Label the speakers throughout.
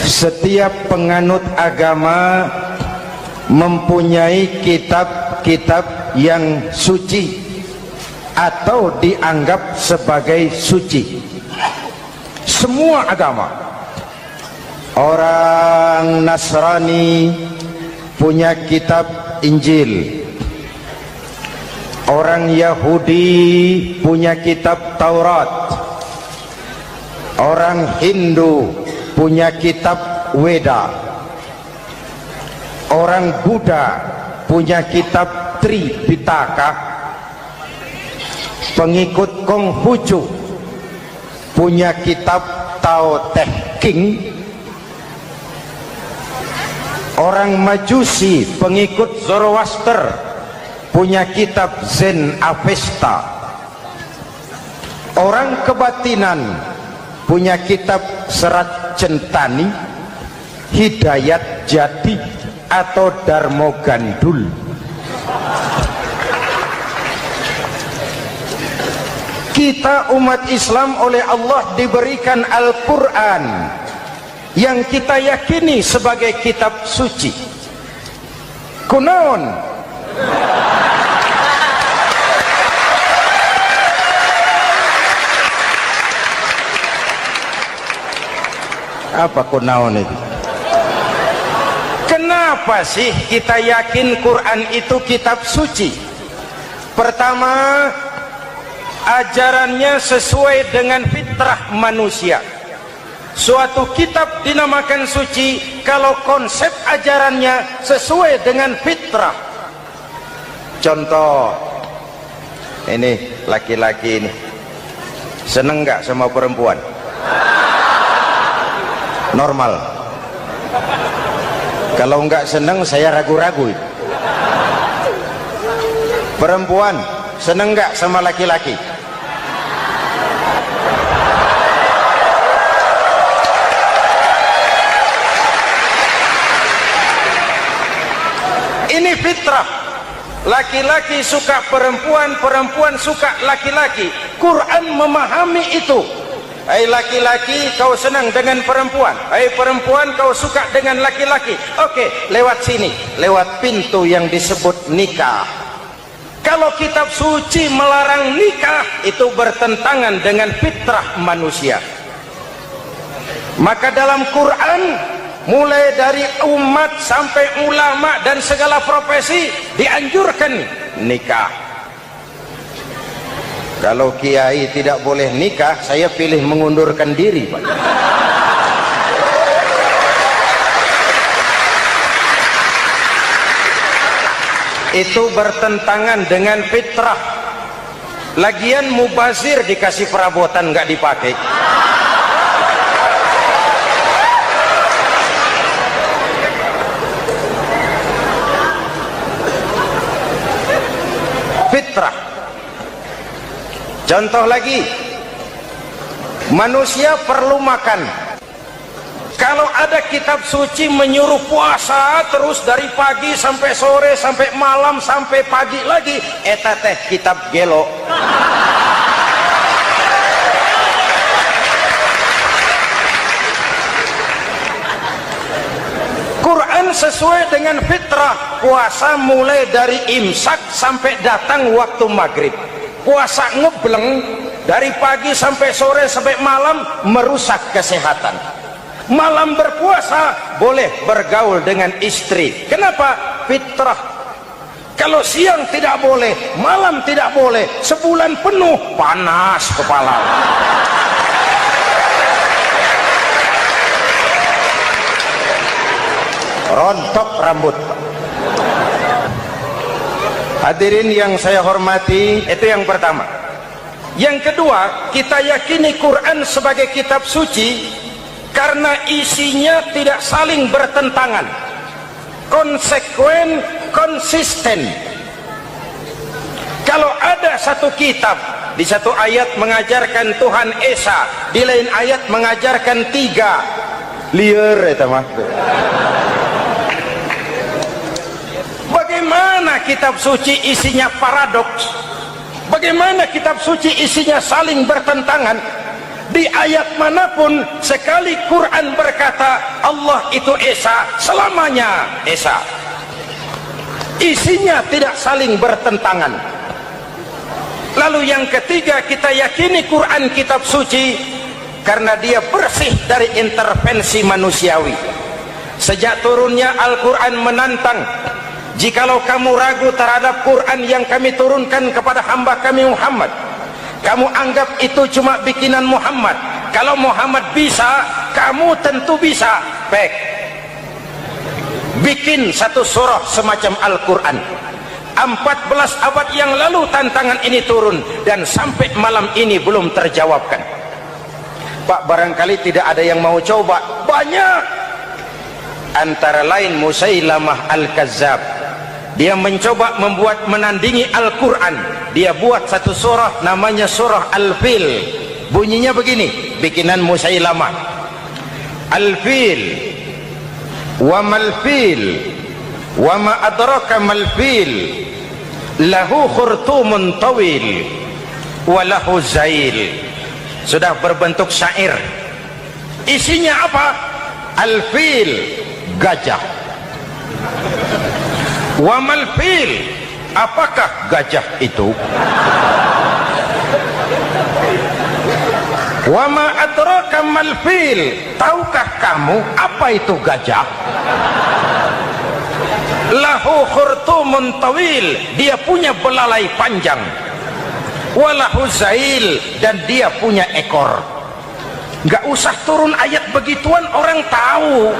Speaker 1: Setiap penganut agama mempunyai kitab-kitab yang suci atau dianggap sebagai suci. Semua agama. Orang Nasrani punya kitab Injil, orang Yahudi punya kitab Taurat, orang Hindu punya kitab Weda, orang Buddha punya kitab Tripitaka, pengikut Konghucu punya kitab Tao Te Ching, orang Majusi pengikut Zoroaster punya kitab Zen Avesta, orang kebatinan punya kitab Serat Centani, Hidayat Jati atau Darmo Gandul. Kita umat Islam oleh Allah diberikan Al-Quran yang kita yakini sebagai kitab suci. Kunaon? Apa kunaon itu? Kenapa sih kita yakin Quran itu kitab suci? Pertama, ajarannya sesuai dengan fitrah manusia. Suatu kitab dinamakan suci kalau konsep ajarannya sesuai dengan fitrah. Contoh, ini laki-laki ini seneng nggak sama perempuan? Normal. Kalau nggak seneng saya ragu-ragu. Perempuan seneng nggak sama laki-laki? Ini fitrah. Laki-laki suka perempuan, perempuan suka laki-laki. Quran memahami itu. Hai laki-laki, kau senang dengan perempuan. Hai perempuan, kau suka dengan laki-laki. Oke, lewat sini, lewat pintu yang disebut nikah. Kalau kitab suci melarang nikah, itu bertentangan dengan fitrah manusia. Maka dalam Quran, mulai dari umat sampai ulama dan segala profesi dianjurkan nikah. Kalau kiai tidak boleh nikah, saya pilih mengundurkan diri, Pak. Itu bertentangan dengan fitrah. Lagian mubazir dikasih perabotan nggak dipakai. Fitrah. Contoh lagi, manusia perlu makan. Kalau ada kitab suci menyuruh puasa terus dari pagi sampai sore sampai malam sampai pagi lagi, eta teh kitab gelo. Quran sesuai dengan fitrah. Puasa mulai dari imsak sampai datang waktu maghrib. Puasa ngebleng dari pagi sampai sore sampai malam merusak kesehatan. Malam berpuasa boleh bergaul dengan istri. Kenapa? Fitrah. Kalau siang tidak boleh, malam tidak boleh, sebulan penuh panas kepala. Rontok rambut. Hadirin yang saya hormati, itu yang pertama. Yang kedua, kita yakini Quran sebagai kitab suci karena isinya tidak saling bertentangan, konsekuen, konsisten. Kalau ada satu kitab, di satu ayat mengajarkan Tuhan Esa, di lain ayat mengajarkan tiga, liar itu mah. Bagaimana kitab suci isinya paradoks? Bagaimana kitab suci isinya saling bertentangan? Di ayat manapun sekali Quran berkata Allah itu Esa, selamanya Esa. Isinya tidak saling bertentangan. Lalu yang ketiga, kita yakini Quran kitab suci karena dia bersih dari intervensi manusiawi. Sejak turunnya Al-Quran menantang, jikalau kamu ragu terhadap Quran yang kami turunkan kepada hamba kami Muhammad, kamu anggap itu cuma bikinan Muhammad. Kalau Muhammad bisa, kamu tentu bisa. Baik, bikin satu surah semacam Al-Quran. 14 abad yang lalu tantangan ini turun dan sampai malam ini belum terjawabkan. Pak, barangkali tidak ada yang mau coba. Banyak. Antara lain Musailamah Al-Kazzab, dia mencoba membuat menandingi Al-Quran. Dia buat satu surah namanya surah Al-Fil. Bunyinya begini, bikinan Musailamah. Al-Fil, wa mal-fil, wa ma adraka mal-fil, lahu khurtumun tawil, wa lahu zail. Sudah berbentuk syair. Isinya apa? Al-Fil, gajah. Wa mal-fil, apakah gajah itu? Wa ma adraka mal-fil, tahukah kamu apa itu gajah? Lahu khurtumun tawil, dia punya belalai panjang. Wa lahu zail, dan dia punya ekor. Gak usah turun ayat begituan, orang tahu.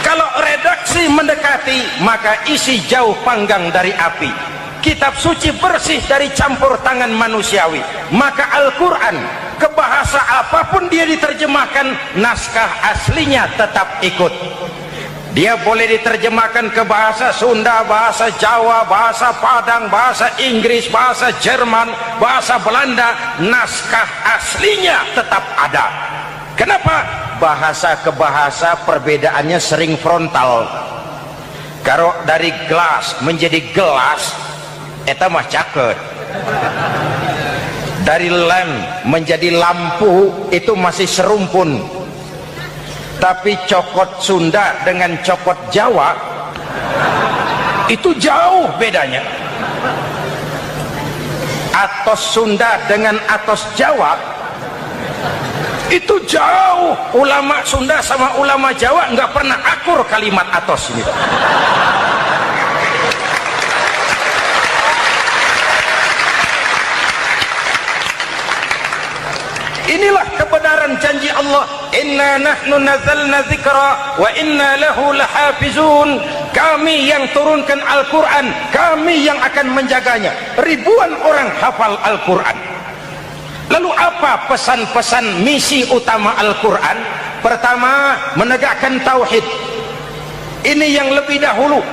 Speaker 1: Kalau redaksi mendekati, maka isi jauh panggang dari api. Kitab suci bersih dari campur tangan manusiawi. Maka Al-Quran, ke bahasa apapun dia diterjemahkan, naskah aslinya tetap ikut. Dia boleh diterjemahkan ke bahasa Sunda, bahasa Jawa, bahasa Padang, bahasa Inggris, bahasa Jerman, bahasa Belanda, naskah aslinya tetap ada. Kenapa? Bahasa ke bahasa perbedaannya sering frontal. Kalau dari gelas menjadi gelas, eta mah caket. Dari lamp menjadi lampu, itu masih serumpun. Tapi cokot Sunda dengan cokot Jawa itu jauh bedanya. Atos Sunda dengan atos Jawa itu jauh. Ulama Sunda sama ulama Jawa nggak pernah akur kalimat atos ini. Inilah kebenaran janji Allah, inna nahnu nazzalna dzikra wa inna lahu lahafizun. Kami yang turunkan Al-Quran, kami yang akan menjaganya. Ribuan orang hafal Al-Quran. Lalu apa pesan-pesan misi utama Al-Quran? Pertama, menegakkan tauhid. Ini yang lebih dahulu.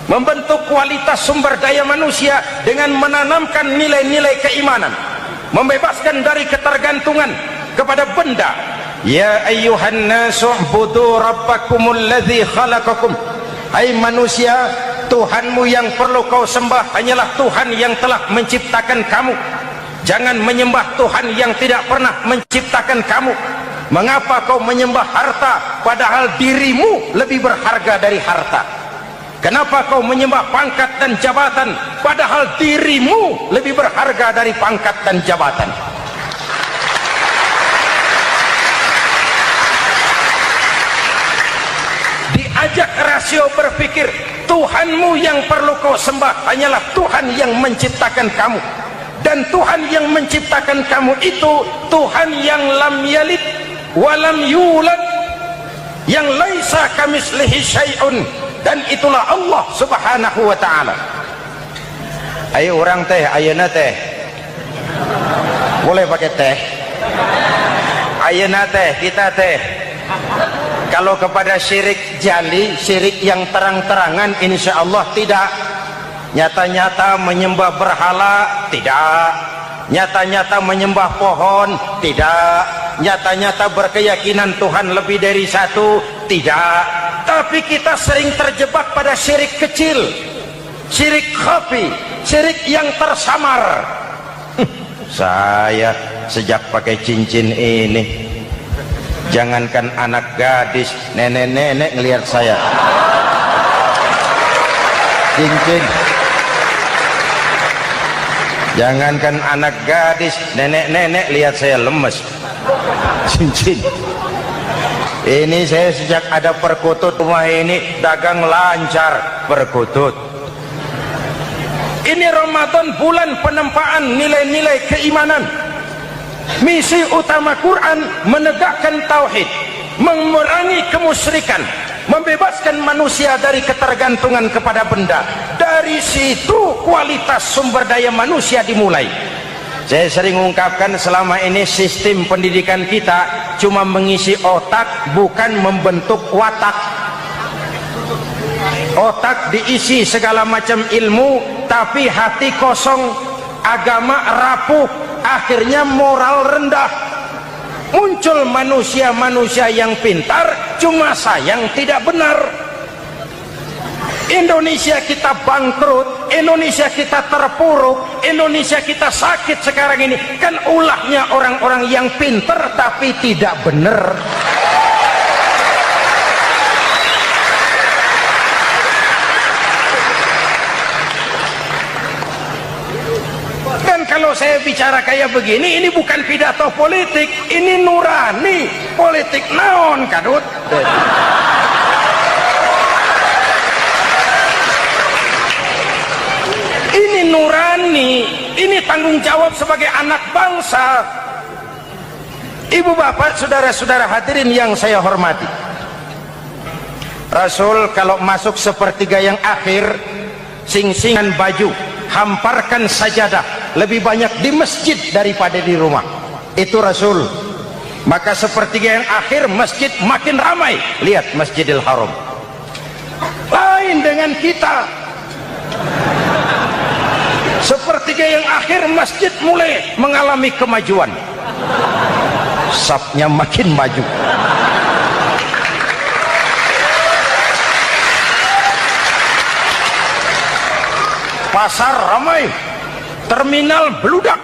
Speaker 1: Membentuk kualitas sumber daya manusia dengan menanamkan nilai-nilai keimanan, membebaskan dari ketergantungan kepada benda. Ya ayyuhan nasu ubudu rabbakumul ladzi khalaqakum. Hai manusia, Tuhanmu yang perlu kau sembah hanyalah Tuhan yang telah menciptakan kamu. Jangan menyembah Tuhan yang tidak pernah menciptakan kamu. Mengapa kau menyembah harta padahal dirimu lebih berharga dari harta? Kenapa kau menyembah pangkat dan jabatan padahal dirimu lebih berharga dari pangkat dan jabatan? Diajak rasio berpikir, Tuhanmu yang perlu kau sembah hanyalah Tuhan yang menciptakan kamu. Dan Tuhan yang menciptakan kamu itu Tuhan yang lam yalid walam yulad, yang laisa kamislihi syai'un, dan itulah Allah subhanahu wa ta'ala. Ayo orang teh, ayeuna teh boleh pakai teh. Ayeuna teh, kita teh kalau kepada syirik jali, syirik yang terang-terangan, insya Allah tidak. Nyata-nyata menyembah berhala, tidak. Nyata-nyata menyembah pohon, tidak. Nyata-nyata berkeyakinan Tuhan lebih dari satu, tidak. tapi kita sering terjebak pada syirik kecil, syirik khafi, syirik yang tersamar. Saya sejak pakai cincin ini, jangankan anak gadis, nenek-nenek ngelihat saya cincin. Jangankan anak gadis, nenek-nenek lihat saya lemes cincin. Ini saya sejak ada perkutut rumah ini dagang lancar perkutut. Ini Ramadan bulan penempaan nilai-nilai keimanan. Misi utama Quran menegakkan tauhid, memerangi kemusyrikan, membebaskan manusia dari ketergantungan kepada benda. Dari situ kualitas sumber daya manusia dimulai. Saya sering mengungkapkan selama ini sistem pendidikan kita cuma mengisi otak, bukan membentuk watak. Otak diisi segala macam ilmu, tapi hati kosong, agama rapuh, akhirnya moral rendah. Muncul manusia-manusia yang pintar, cuma sayang tidak benar. Indonesia kita bangkrut, Indonesia kita terpuruk, Indonesia kita sakit sekarang ini, kan ulahnya orang-orang yang pintar tapi tidak benar. Dan kalau saya bicara kayak begini, ini bukan pidato politik, ini nurani. Politik naon kadut. Ini nurani, ini tanggung jawab sebagai anak bangsa. Ibu bapak, saudara-saudara hadirin yang saya hormati, Rasul kalau masuk sepertiga yang akhir, sing-singan baju, hamparkan sajadah, lebih banyak di masjid daripada di rumah. Itu Rasul. Maka sepertiga yang akhir masjid makin ramai. Lihat Masjidil Haram. Lain dengan kita. Sepertiga yang akhir masjid mulai mengalami kemajuan. Safnya makin maju. Pasar ramai, terminal beludak.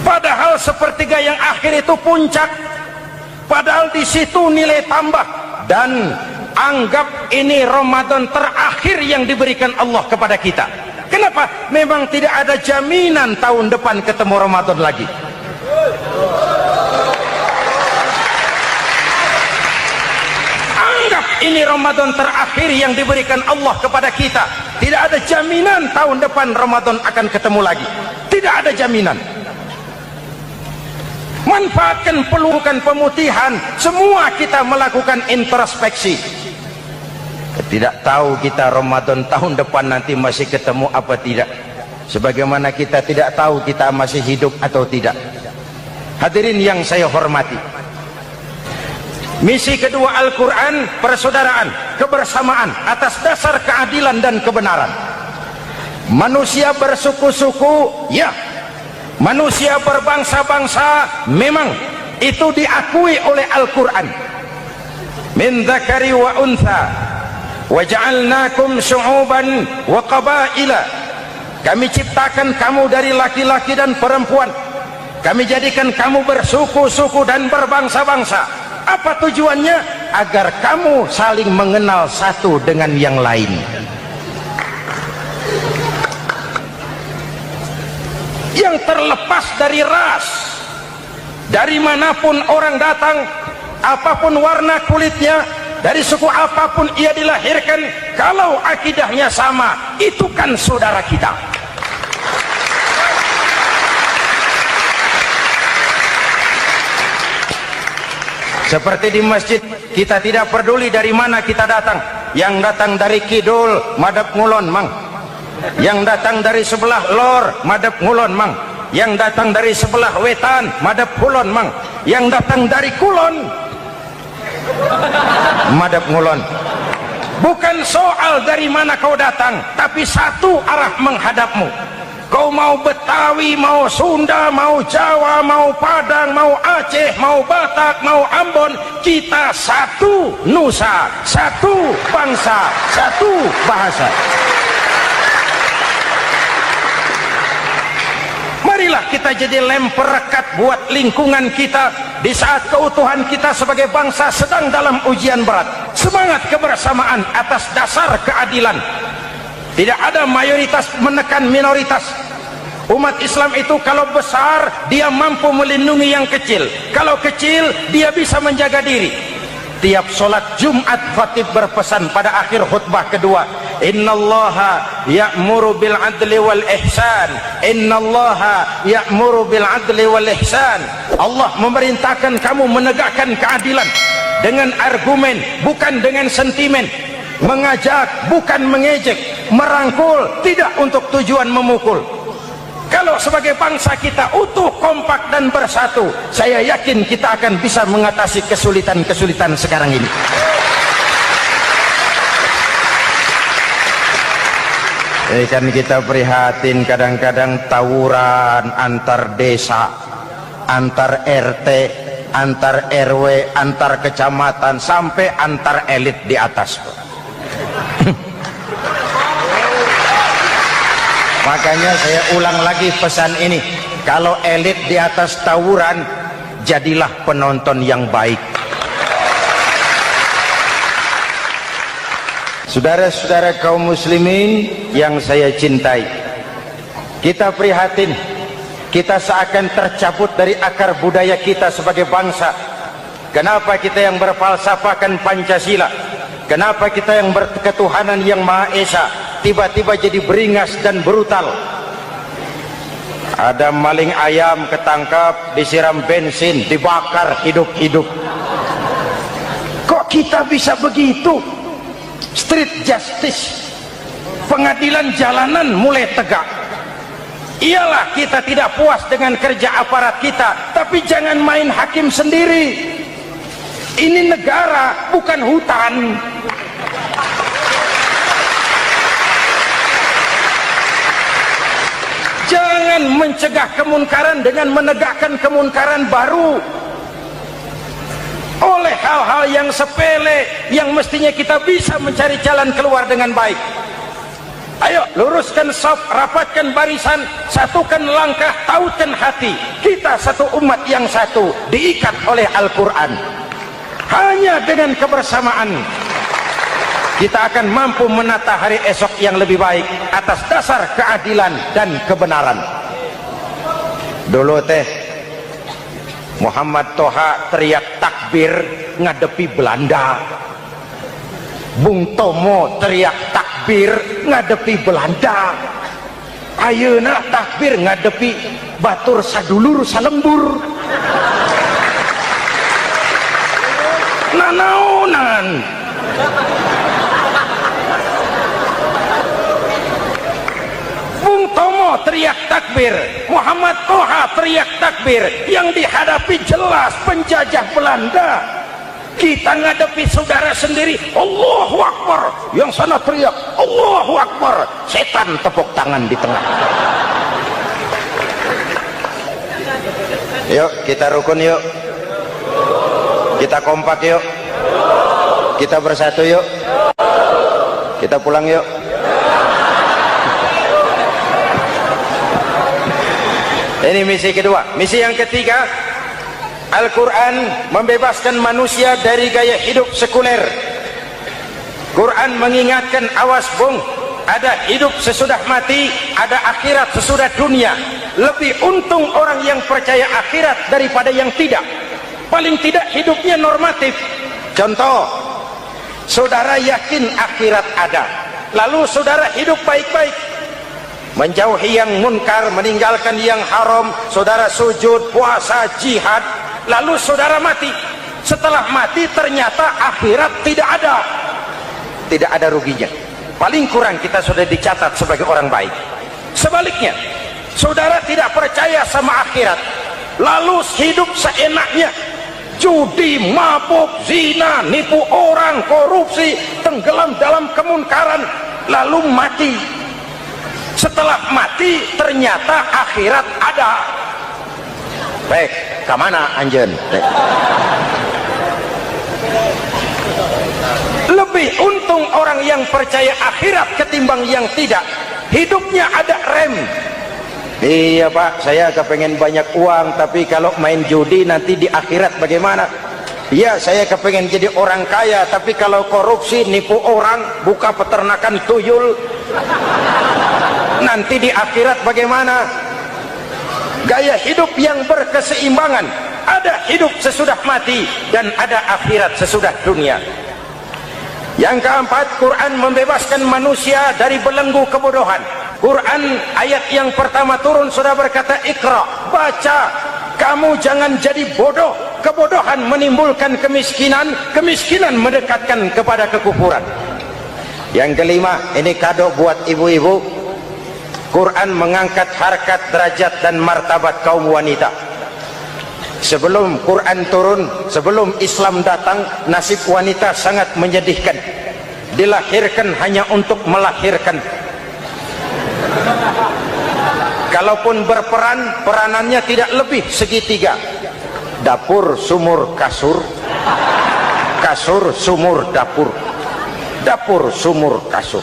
Speaker 1: Padahal sepertiga yang akhir itu puncak. Padahal di situ nilai tambah. Dan anggap ini Ramadan terakhir yang diberikan Allah kepada kita. Kenapa? Memang tidak ada jaminan tahun depan ketemu Ramadan lagi. Anggap ini Ramadan terakhir yang diberikan Allah kepada kita. Tidak ada jaminan tahun depan Ramadan akan ketemu lagi. Tidak ada jaminan. Manfaatkan pelukan pemutihan. Semua kita melakukan introspeksi. Tidak tahu kita Ramadan tahun depan nanti masih ketemu apa tidak. Sebagaimana kita tidak tahu kita masih hidup atau tidak. Hadirin yang saya hormati, misi kedua Al-Quran, persaudaraan, kebersamaan atas dasar keadilan dan kebenaran. Manusia bersuku-suku, ya. Manusia berbangsa-bangsa, memang itu diakui oleh Al-Quran. Min dzakari wa untha wa ja'alnakum syu'uban wa qabaila. Kami ciptakan kamu dari laki-laki dan perempuan. Kami jadikan kamu bersuku-suku dan berbangsa-bangsa. Apa tujuannya? Agar kamu saling mengenal satu dengan yang lain. Yang terlepas dari ras, dari manapun orang datang, apapun warna kulitnya, dari suku apapun ia dilahirkan, kalau akidahnya sama, itu kan saudara kita. Seperti di masjid, kita tidak peduli dari mana kita datang. Yang datang dari kidul, madhab ngulon mang. Yang datang dari sebelah lor, madhab ngulon mang. Yang datang dari sebelah wetan, madhab kulon mang. Yang datang dari kulon, madhab ngulon. Bukan soal dari mana kau datang, tapi satu arah menghadapmu. Kau mau Betawi, mau Sunda, mau Jawa, mau Padang, mau Aceh, mau Batak, mau Ambon, kita satu nusa, satu bangsa, satu bahasa. Marilah kita jadi lem perekat buat lingkungan kita di saat keutuhan kita sebagai bangsa sedang dalam ujian berat. Semangat kebersamaan atas dasar keadilan. Tidak ada mayoritas menekan minoritas. Umat Islam itu kalau besar, dia mampu melindungi yang kecil. Kalau kecil, dia bisa menjaga diri. Tiap sholat Jumat, khatib berpesan pada akhir khutbah kedua, innallaha ya'muru bil adli wal ihsan, innallaha ya'muru bil adli wal ihsan. Allah memerintahkan kamu menegakkan keadilan dengan argumen, bukan dengan sentimen. Mengajak, bukan mengejek. Merangkul, tidak untuk tujuan memukul. Kalau sebagai bangsa kita utuh, kompak dan bersatu, saya yakin kita akan bisa mengatasi kesulitan-kesulitan sekarang ini. Kan kita prihatin kadang-kadang tawuran antar desa, antar RT, antar RW, antar kecamatan, sampai antar elit di atas. Makanya saya ulang lagi pesan ini, kalau elit di atas tawuran, jadilah penonton yang baik. Saudara-saudara kaum muslimin yang saya cintai, kita prihatin, kita seakan tercabut dari akar budaya kita sebagai bangsa. Kenapa kita yang berfalsafahkan Pancasila, kenapa kita yang berketuhanan yang Maha Esa tiba-tiba jadi beringas dan brutal? Ada maling ayam ketangkap, disiram bensin, dibakar hidup-hidup. Kok kita bisa begitu? Street justice, pengadilan jalanan mulai tegak. Iyalah kita tidak puas dengan kerja aparat kita, tapi jangan main hakim sendiri. Ini negara, bukan hutan. Jangan mencegah kemunkaran dengan menegakkan kemunkaran baru. Oleh hal-hal yang sepele yang mestinya kita bisa mencari jalan keluar dengan baik. Ayo luruskan saf, rapatkan barisan, satukan langkah, tautkan hati. Kita satu umat yang satu, diikat oleh Al-Quran. Hanya dengan kebersamaan kita akan mampu menata hari esok yang lebih baik atas dasar keadilan dan kebenaran. Dulu teh Muhammad Toha teriak takbir ngadepi Belanda. Bung Tomo teriak takbir ngadepi Belanda. Ayeuna takbir ngadepi batur sadulur salembur. Nanaonan. Bung Tomo teriak takbir, Muhammad Toha teriak takbir, yang dihadapi jelas penjajah Belanda. Kita ngadepi saudara sendiri, Allahu Akbar, yang sana teriak Allahu Akbar, setan tepuk tangan di tengah. Yuk kita rukun, yuk kita kompak, yuk kita bersatu, yuk kita pulang, yuk. Ini misi kedua. Misi yang ketiga, Al-Quran membebaskan manusia dari gaya hidup sekuler. Quran mengingatkan, awas bung, ada hidup sesudah mati, ada akhirat sesudah dunia. Lebih untung orang yang percaya akhirat daripada yang tidak. Paling tidak hidupnya normatif. Contoh, saudara yakin akhirat ada, lalu saudara hidup baik-baik, menjauhi yang munkar, meninggalkan yang haram, saudara sujud, puasa, jihad, lalu saudara mati. Setelah mati ternyata akhirat tidak ada ruginya. Paling kurang kita sudah dicatat sebagai orang baik. Sebaliknya, saudara tidak percaya sama akhirat, lalu hidup seenaknya, judi, mabuk, zina, nipu orang, korupsi, tenggelam dalam kemunkaran, lalu mati. setelah mati ternyata akhirat ada. Baik, kemana anjen? Lebih untung orang yang percaya akhirat ketimbang yang tidak. Hidupnya ada rem. Iya Pak, saya kepengen banyak uang, tapi kalau main judi nanti di akhirat bagaimana? Iya, saya kepengen jadi orang kaya, tapi kalau korupsi, nipu orang, buka peternakan tuyul, nanti di akhirat bagaimana? Gaya hidup yang berkeseimbangan. Ada hidup sesudah mati dan ada akhirat sesudah dunia. Yang keempat, Quran membebaskan manusia dari belenggu kebodohan. Quran ayat yang pertama turun sudah berkata, Iqra, baca, kamu jangan jadi bodoh. Kebodohan menimbulkan kemiskinan, kemiskinan mendekatkan kepada kekufuran. Yang kelima, ini kado buat ibu-ibu, Quran mengangkat harkat, derajat dan martabat kaum wanita. Sebelum Quran turun, sebelum Islam datang, nasib wanita sangat menyedihkan. Dilahirkan hanya untuk melahirkan. Kalaupun berperan, peranannya tidak lebih segitiga. Dapur, sumur, kasur. Kasur, sumur, dapur. Dapur, sumur, kasur.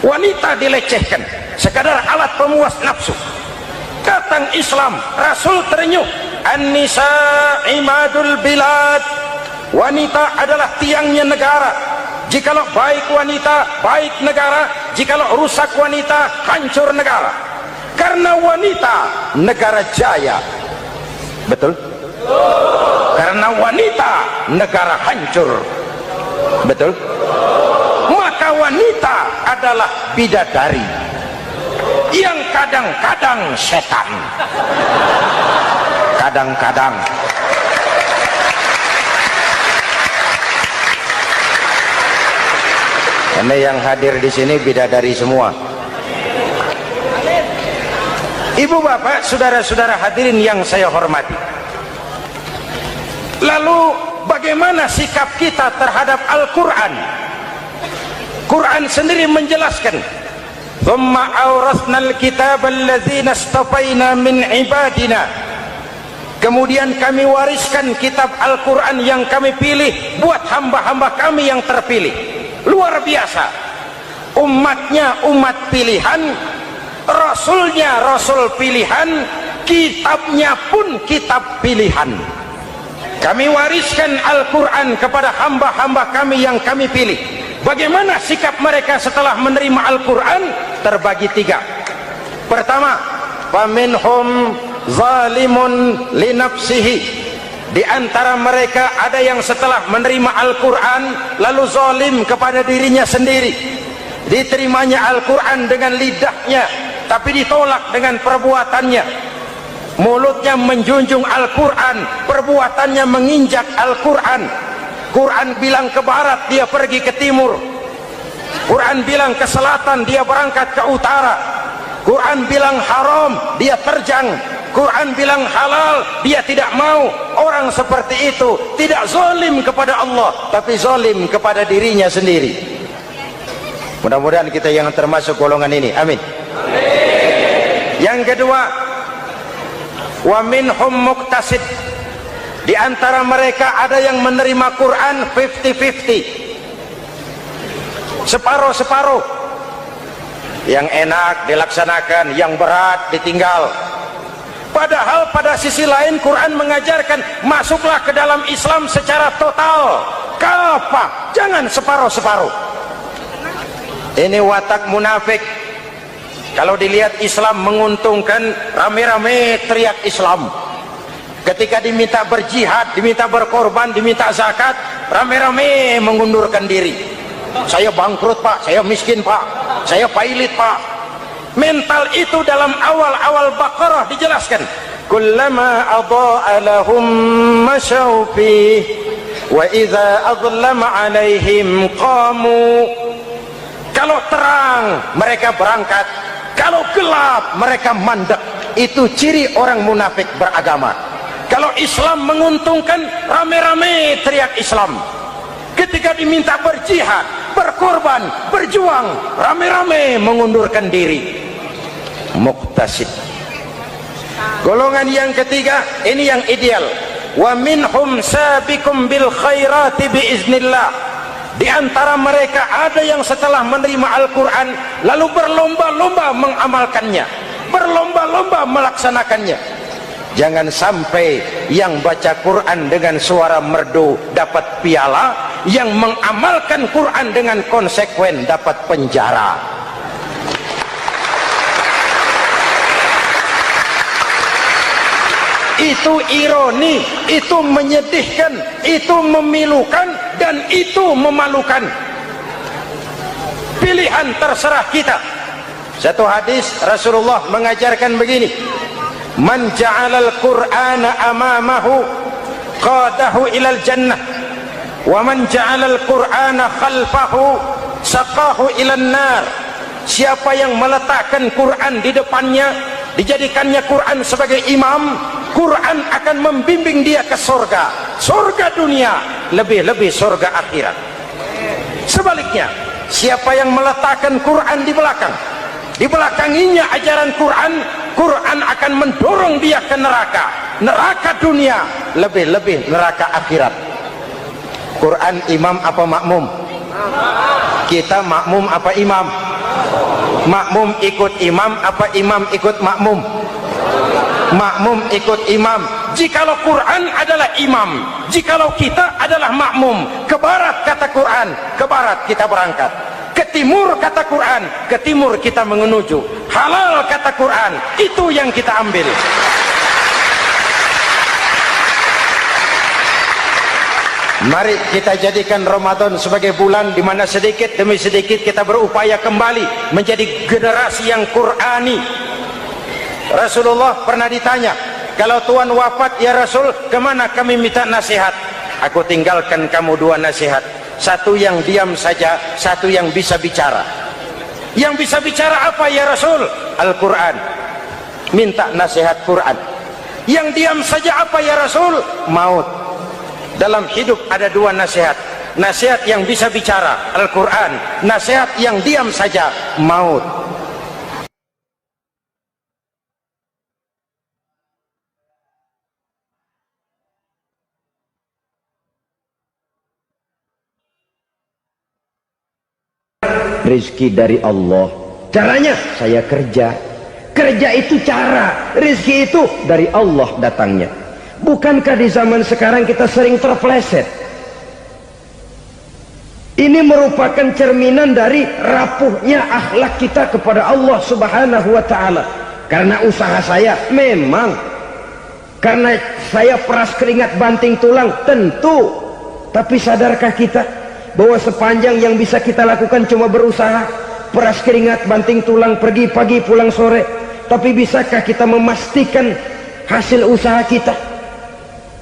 Speaker 1: Wanita dilecehkan, sekadar alat pemuas nafsu. Datang Islam, Rasul terenyuh, An-nisa imadul bilad. Wanita adalah tiangnya negara. Jikalau baik wanita, baik negara. Jikalau rusak wanita, hancur negara. Karena wanita, negara jaya. Betul? Karena wanita, negara hancur. Betul? Maka wanita adalah bidadari yang kadang-kadang setan. Kadang-kadang. Karena yang hadir di sini bidadari semua. Ibu bapak, saudara-saudara hadirin yang saya hormati. Lalu bagaimana sikap kita terhadap Al-Quran? Quran sendiri menjelaskan, "Tsumma awrasnal kitaba alladzina istafaina min ibadina." Kemudian kami wariskan kitab Al-Quran yang kami pilih buat hamba-hamba kami yang terpilih. Luar biasa. Umatnya umat pilihan, Rasulnya Rasul pilihan, kitabnya pun kitab pilihan. Kami wariskan Al-Quran kepada hamba-hamba kami yang kami pilih. Bagaimana sikap mereka setelah menerima Al-Quran? Terbagi tiga. Pertama, faminhum zalimun linafsihi. Di antara mereka ada yang setelah menerima Al-Quran lalu zalim kepada dirinya sendiri. Diterimanya Al-Quran dengan lidahnya, tapi ditolak dengan perbuatannya. Mulutnya menjunjung Al-Quran, perbuatannya menginjak Al-Quran. Quran bilang ke barat, dia pergi ke timur. Quran bilang ke selatan, dia berangkat ke utara. Quran bilang haram, dia terjang. Quran bilang halal, dia tidak mau. Orang seperti itu tidak zalim kepada Allah, tapi zalim kepada dirinya sendiri. Mudah-mudahan kita yang termasuk golongan ini. Amin. Yang kedua, wa minhum muqtasid. Di antara mereka ada yang menerima Quran 50-50, separuh-separuh. Yang enak dilaksanakan, yang berat ditinggal. Padahal pada sisi lain Quran mengajarkan masuklah ke dalam Islam secara total, kafah, jangan separuh-separuh. Ini watak munafik. Kalau dilihat Islam menguntungkan, rame-rame teriak Islam. Ketika diminta berjihad, diminta berkorban, diminta zakat, rame-rame mengundurkan diri. Saya bangkrut pak, saya miskin pak, saya pailit pak. Mental itu dalam awal-awal Baqarah dijelaskan. Kullama adha'a lahum masyaw fih wa idza adlama alaihim qamu. Kalau terang mereka berangkat, kalau gelap mereka mandek. Itu ciri orang munafik beragama. Kalau Islam menguntungkan, rame-rame teriak Islam. Ketika diminta berjihad, berkorban, berjuang, rame-rame mengundurkan diri. muqtasid. Golongan yang ketiga, ini yang ideal, wa minhum sabiqum bil khairati biiznillah. Di antara mereka ada yang setelah menerima Al-Quran lalu berlomba-lomba mengamalkannya, berlomba-lomba melaksanakannya. Jangan sampai yang baca Quran dengan suara merdu dapat piala, yang mengamalkan Quran dengan konsekuen dapat penjara. Itu ironi, itu menyedihkan, itu memilukan, dan itu memalukan. Pilihan terserah kita. Satu hadis Rasulullah mengajarkan begini, man ja'alal qur'ana amamahu qadahu ilal jannah, wa man ja'alal qur'ana khalfahu saqahu ilan nar. Siapa yang meletakkan Quran di depannya, dijadikannya Quran sebagai imam, Quran akan membimbing dia ke surga, surga dunia, lebih-lebih surga akhirat. Sebaliknya, siapa yang meletakkan Quran di belakang, dibelakanginya ajaran Quran, Quran akan mendorong dia ke neraka, neraka dunia, lebih-lebih neraka akhirat. Quran imam apa makmum? Kita makmum apa imam? Makmum ikut imam apa imam ikut makmum? Makmum ikut imam. Jikalau Quran adalah imam, jikalau kita adalah makmum, ke barat kata Quran, ke barat kita berangkat. Ke timur kata Quran, ke timur kita menuju. Halal kata Quran, itu yang kita ambil. Mari kita jadikan Ramadan sebagai bulan di mana sedikit demi sedikit kita berupaya kembali menjadi generasi yang Qurani. Rasulullah pernah ditanya, kalau Tuhan wafat ya Rasul, kemana kami minta nasihat? Aku tinggalkan kamu dua nasihat, satu yang diam saja, satu yang bisa bicara. Yang bisa bicara apa ya Rasul? Al-Quran. Minta nasihat Quran. Yang diam saja apa ya Rasul? Maut. Dalam hidup ada dua nasihat, nasihat yang bisa bicara Al-Quran, nasihat yang diam saja maut. Rizki dari Allah. Caranya saya kerja. Kerja itu cara, rizki itu dari Allah datangnya. Bukankah di zaman sekarang kita sering terpeleset? Ini merupakan cerminan dari rapuhnya akhlak kita kepada Allah Subhanahu wa ta'ala. Karena usaha saya memang, karena saya peras keringat banting tulang, tentu. Tapi sadarkah kita bahwa sepanjang yang bisa kita lakukan cuma berusaha, peras keringat banting tulang, pergi pagi pulang sore? Tapi bisakah kita memastikan hasil usaha kita?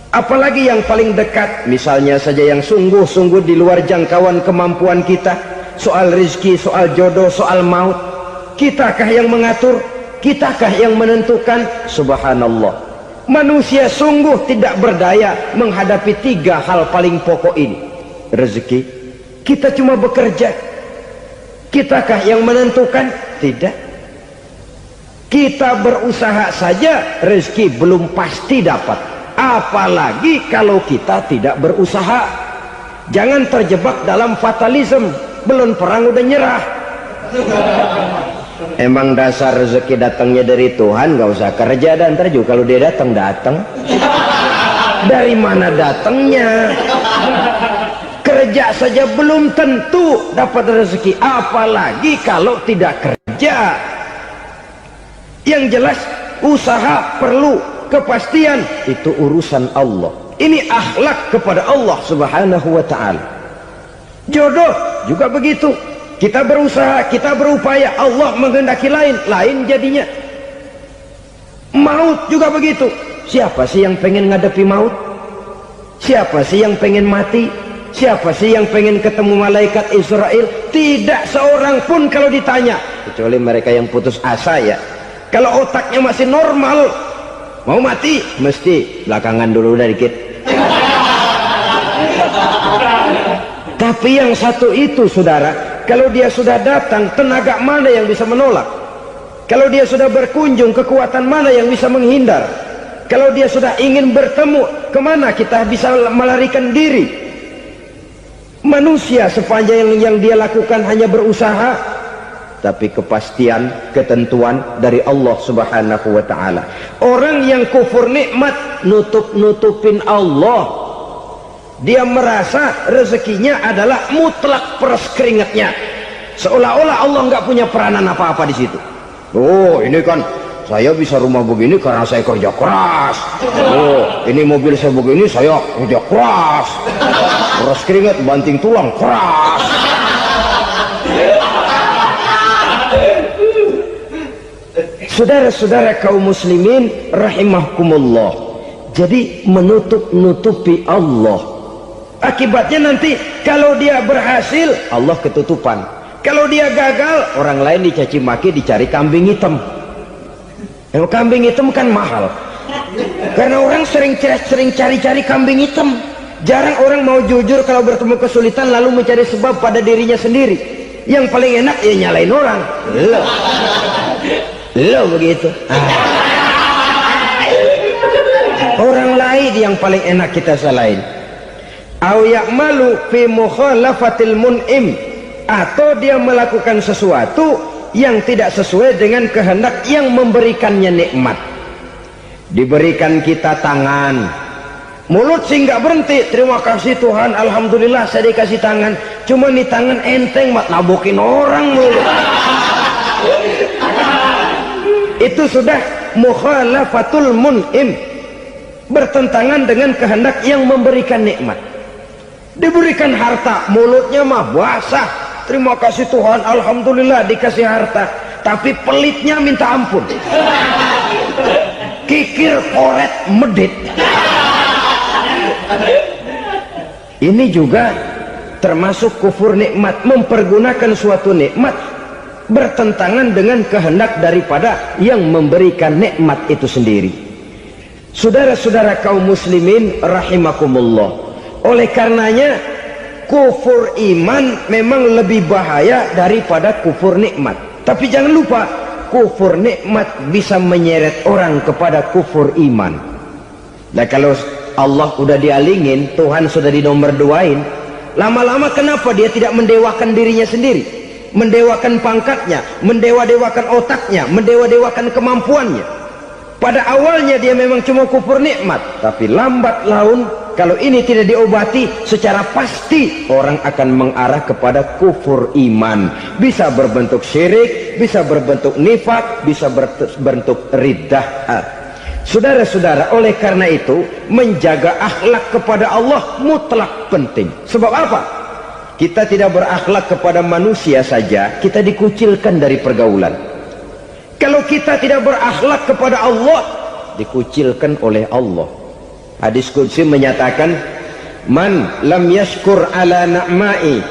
Speaker 1: Apalagi yang paling dekat, misalnya saja yang sungguh-sungguh di luar jangkauan kemampuan kita, soal rezeki, soal jodoh, soal maut, kitakah yang mengatur? Kitakah yang menentukan? Subhanallah, manusia sungguh tidak berdaya menghadapi tiga hal paling pokok ini. Rezeki, kita cuma bekerja. Kitakah yang menentukan? Tidak. Kita berusaha saja rezeki belum pasti dapat, apalagi kalau kita tidak berusaha. Jangan terjebak dalam fatalisme, belum perang udah nyerah. Emang dasar rezeki datangnya dari Tuhan, gak usah kerja, dan ntar juga kalau dia datang dari mana datangnya? Kerja saja belum tentu dapat rezeki, apalagi kalau tidak kerja. Yang jelas usaha perlu, kepastian itu urusan Allah. Ini akhlak kepada Allah Subhanahu wa ta'ala. Jodoh juga begitu, kita berusaha, kita berupaya, Allah menghendaki lain jadinya. Maut juga begitu. Siapa sih yang pengen ngadepi maut? Siapa sih yang pengen mati? Siapa sih yang pengen ketemu malaikat Israel? Tidak seorang pun kalau ditanya, kecuali mereka yang putus asa ya. Kalau otaknya masih normal, mau mati mesti belakangan dulu udah dikit. Tapi yang satu itu saudara, kalau dia sudah datang, tenaga mana yang bisa menolak? Kalau dia sudah berkunjung, kekuatan mana yang bisa menghindar? Kalau dia sudah ingin bertemu, kemana kita bisa melarikan diri? Manusia sepanjang yang dia lakukan hanya berusaha, tapi kepastian, ketentuan dari Allah Subhanahu wa ta'ala. Orang yang kufur nikmat, nutup-nutupin Allah. Dia merasa rezekinya adalah mutlak peres keringatnya, seolah-olah Allah nggak punya peranan apa-apa di situ. Oh, ini kan saya bisa rumah begini karena saya kerja keras. Oh, ini mobil saya begini saya kerja keras. Peres keringat, banting tulang, keras. Saudara-saudara kaum muslimin rahimahkumullah, jadi menutup-nutupi Allah. Akibatnya nanti kalau dia berhasil, Allah ketutupan. Kalau dia gagal, orang lain dicaci maki, dicari kambing hitam. Yang kambing hitam kan mahal, karena orang sering cari-cari kambing hitam. Jarang orang mau jujur kalau bertemu kesulitan lalu mencari sebab pada dirinya sendiri. Yang paling enak ya nyalain orang. Lo begitu. Orang lain yang paling enak kita salahin. Au ya'malu fi mukhalafatil mun'im, atau dia melakukan sesuatu yang tidak sesuai dengan kehendak yang memberikannya nikmat. Diberikan kita tangan, mulut sih nggak berhenti, terima kasih Tuhan, alhamdulillah saya dikasih tangan. Cuma nih tangan enteng mat nabokin orang mulut. Itu sudah mukhalafatul mun'im, bertentangan dengan kehendak yang memberikan nikmat. Diberikan harta, mulutnya mah basah, terima kasih Tuhan, alhamdulillah dikasih harta, tapi pelitnya minta ampun, kikir, koret, medit. Ini juga termasuk kufur nikmat, mempergunakan suatu nikmat bertentangan dengan kehendak daripada yang memberikan nikmat itu sendiri. Saudara-saudara kaum muslimin rahimakumullah, oleh karenanya kufur iman memang lebih bahaya daripada kufur nikmat. Tapi jangan lupa, kufur nikmat bisa menyeret orang kepada kufur iman. Nah kalau Allah udah dialingin, Tuhan sudah dinomor duain, lama-lama kenapa dia tidak mendewakan dirinya sendiri, mendewakan pangkatnya, mendewa-dewakan otaknya, mendewa-dewakan kemampuannya? Pada awalnya dia memang cuma kufur nikmat, tapi lambat laun kalau ini tidak diobati, secara pasti orang akan mengarah kepada kufur iman. Bisa berbentuk syirik, bisa berbentuk nifak, bisa berbentuk riddah. Saudara-saudara, oleh karena itu menjaga akhlak kepada Allah mutlak penting. Sebab apa? Kita tidak berakhlak kepada manusia saja, kita dikucilkan dari pergaulan. Kalau kita tidak berakhlak kepada Allah, dikucilkan oleh Allah. Hadis qudsi menyatakan, man lam yashkur ala na'mai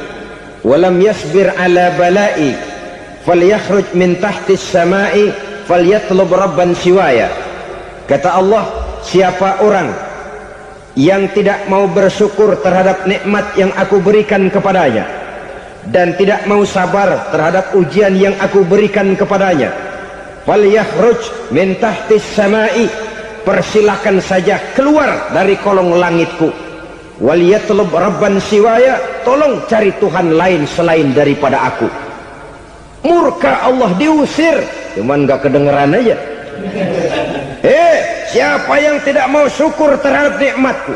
Speaker 1: wa lam yasbir ala balai falyakhruj min tahtis samai falyatlub rabban siwaya. Kata Allah, siapa orang yang tidak mau bersyukur terhadap nikmat yang aku berikan kepadanya dan tidak mau sabar terhadap ujian yang aku berikan kepadanya, falyakhruj min tahtis samai, persilahkan saja keluar dari kolong langitku, waliyatlub rabban siwaya, tolong cari Tuhan lain selain daripada aku. Murka Allah, diusir, cuman gak kedengeran aja. Siapa yang tidak mau syukur terhadap nikmatku,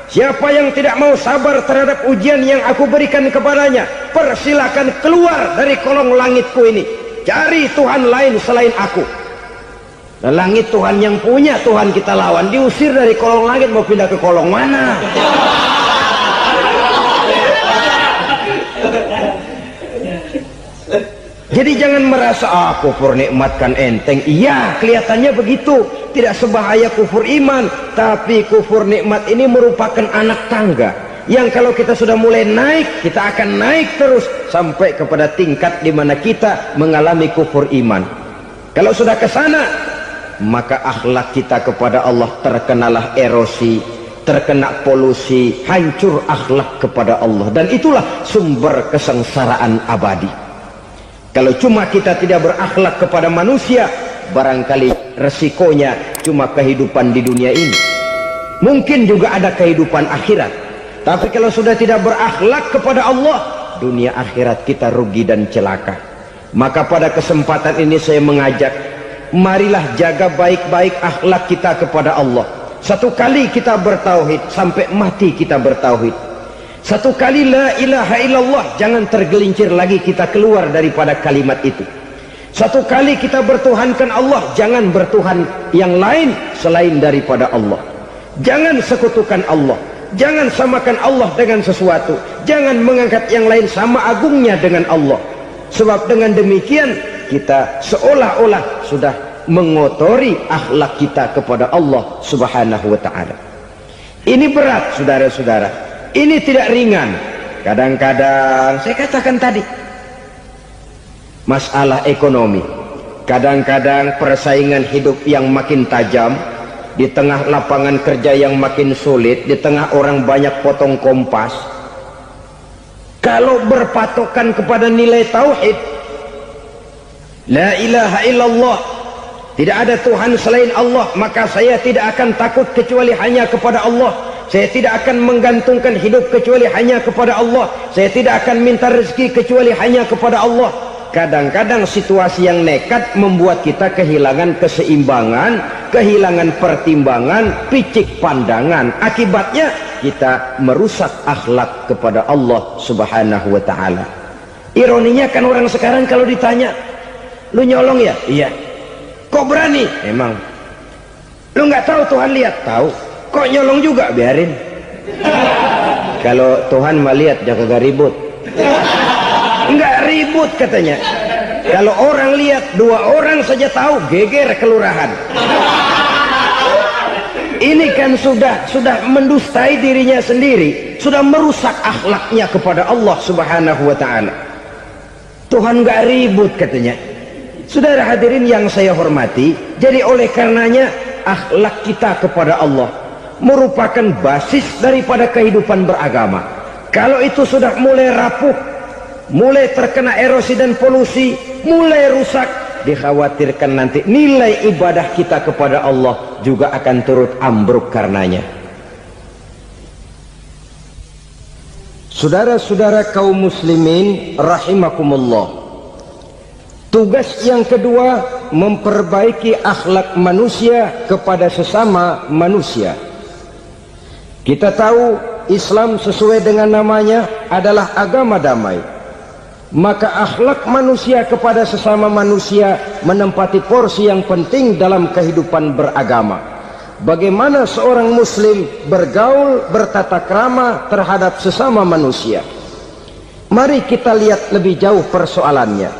Speaker 1: siapa yang tidak mau sabar terhadap ujian yang aku berikan kepadanya, persilahkan keluar dari kolong langitku ini, cari Tuhan lain selain aku. Nah, langit Tuhan yang punya, Tuhan kita lawan, diusir dari kolong langit, mau pindah ke kolong mana? Jadi jangan merasa kufur nikmat kan enteng. Iya, kelihatannya begitu, tidak sebahaya kufur iman. Tapi kufur nikmat ini merupakan anak tangga yang kalau kita sudah mulai naik, kita akan naik terus sampai kepada tingkat di mana kita mengalami kufur iman. Kalau sudah ke sana, maka akhlak kita kepada Allah terkenalah erosi, terkena polusi, hancur akhlak kepada Allah, dan itulah sumber kesengsaraan abadi.
Speaker 2: Kalau cuma kita tidak berakhlak kepada manusia, barangkali resikonya cuma kehidupan di dunia ini. Mungkin juga ada kehidupan akhirat. Tapi kalau sudah tidak berakhlak kepada Allah, dunia akhirat kita rugi dan celaka. Maka pada kesempatan ini saya mengajak, marilah jaga baik-baik akhlak kita kepada Allah. Satu kali kita bertauhid, sampai mati kita bertauhid. Satu kali la ilaha illallah, jangan tergelincir lagi kita keluar daripada kalimat itu. Satu kali kita bertuhankan Allah, jangan bertuhan yang lain selain daripada Allah. Jangan sekutukan Allah, jangan samakan Allah dengan sesuatu, jangan mengangkat yang lain sama agungnya dengan Allah. Sebab dengan demikian kita seolah-olah sudah mengotori akhlak kita kepada Allah subhanahu wa ta'ala. Ini berat saudara-saudara, ini tidak ringan. Kadang-kadang saya katakan tadi, masalah ekonomi, kadang-kadang persaingan hidup yang makin tajam, di tengah lapangan kerja yang makin sulit, di tengah orang banyak potong kompas. Kalau berpatokan kepada nilai tauhid, la ilaha illallah, tidak ada Tuhan selain Allah, maka saya tidak akan takut kecuali hanya kepada Allah. Saya tidak akan menggantungkan hidup kecuali hanya kepada Allah. Saya tidak akan minta rezeki kecuali hanya kepada Allah. Kadang-kadang situasi yang nekat membuat kita kehilangan keseimbangan, kehilangan pertimbangan, picik pandangan. Akibatnya kita merusak akhlak kepada Allah subhanahu wa ta'ala. Ironinya kan orang sekarang kalau ditanya, lu nyolong ya? Iya. Kok berani? Emang. Lu nggak tahu Tuhan lihat? Tahu. Kok nyolong juga? Biarin. Kalau Tuhan mah lihat, jangan kagak ribut. Enggak ribut katanya. Kalau orang lihat, 2 orang saja tahu, geger kelurahan. Ini kan sudah mendustai dirinya sendiri, sudah merusak akhlaknya kepada Allah subhanahu wa ta'ala. Tuhan enggak ribut katanya. Saudara hadirin yang saya hormati, jadi oleh karenanya akhlak kita kepada Allah merupakan basis daripada kehidupan beragama. Kalau itu sudah mulai rapuh, mulai terkena erosi dan polusi, mulai rusak, dikhawatirkan nanti nilai ibadah kita kepada Allah juga akan turut ambruk karenanya. Saudara-saudara kaum muslimin rahimakumullah, tugas yang kedua memperbaiki akhlak manusia kepada sesama manusia. Kita tahu Islam sesuai dengan namanya adalah agama damai. Maka akhlak manusia kepada sesama manusia menempati porsi yang penting dalam kehidupan beragama. Bagaimana seorang muslim bergaul, bertata krama terhadap sesama manusia. Mari kita lihat lebih jauh persoalannya.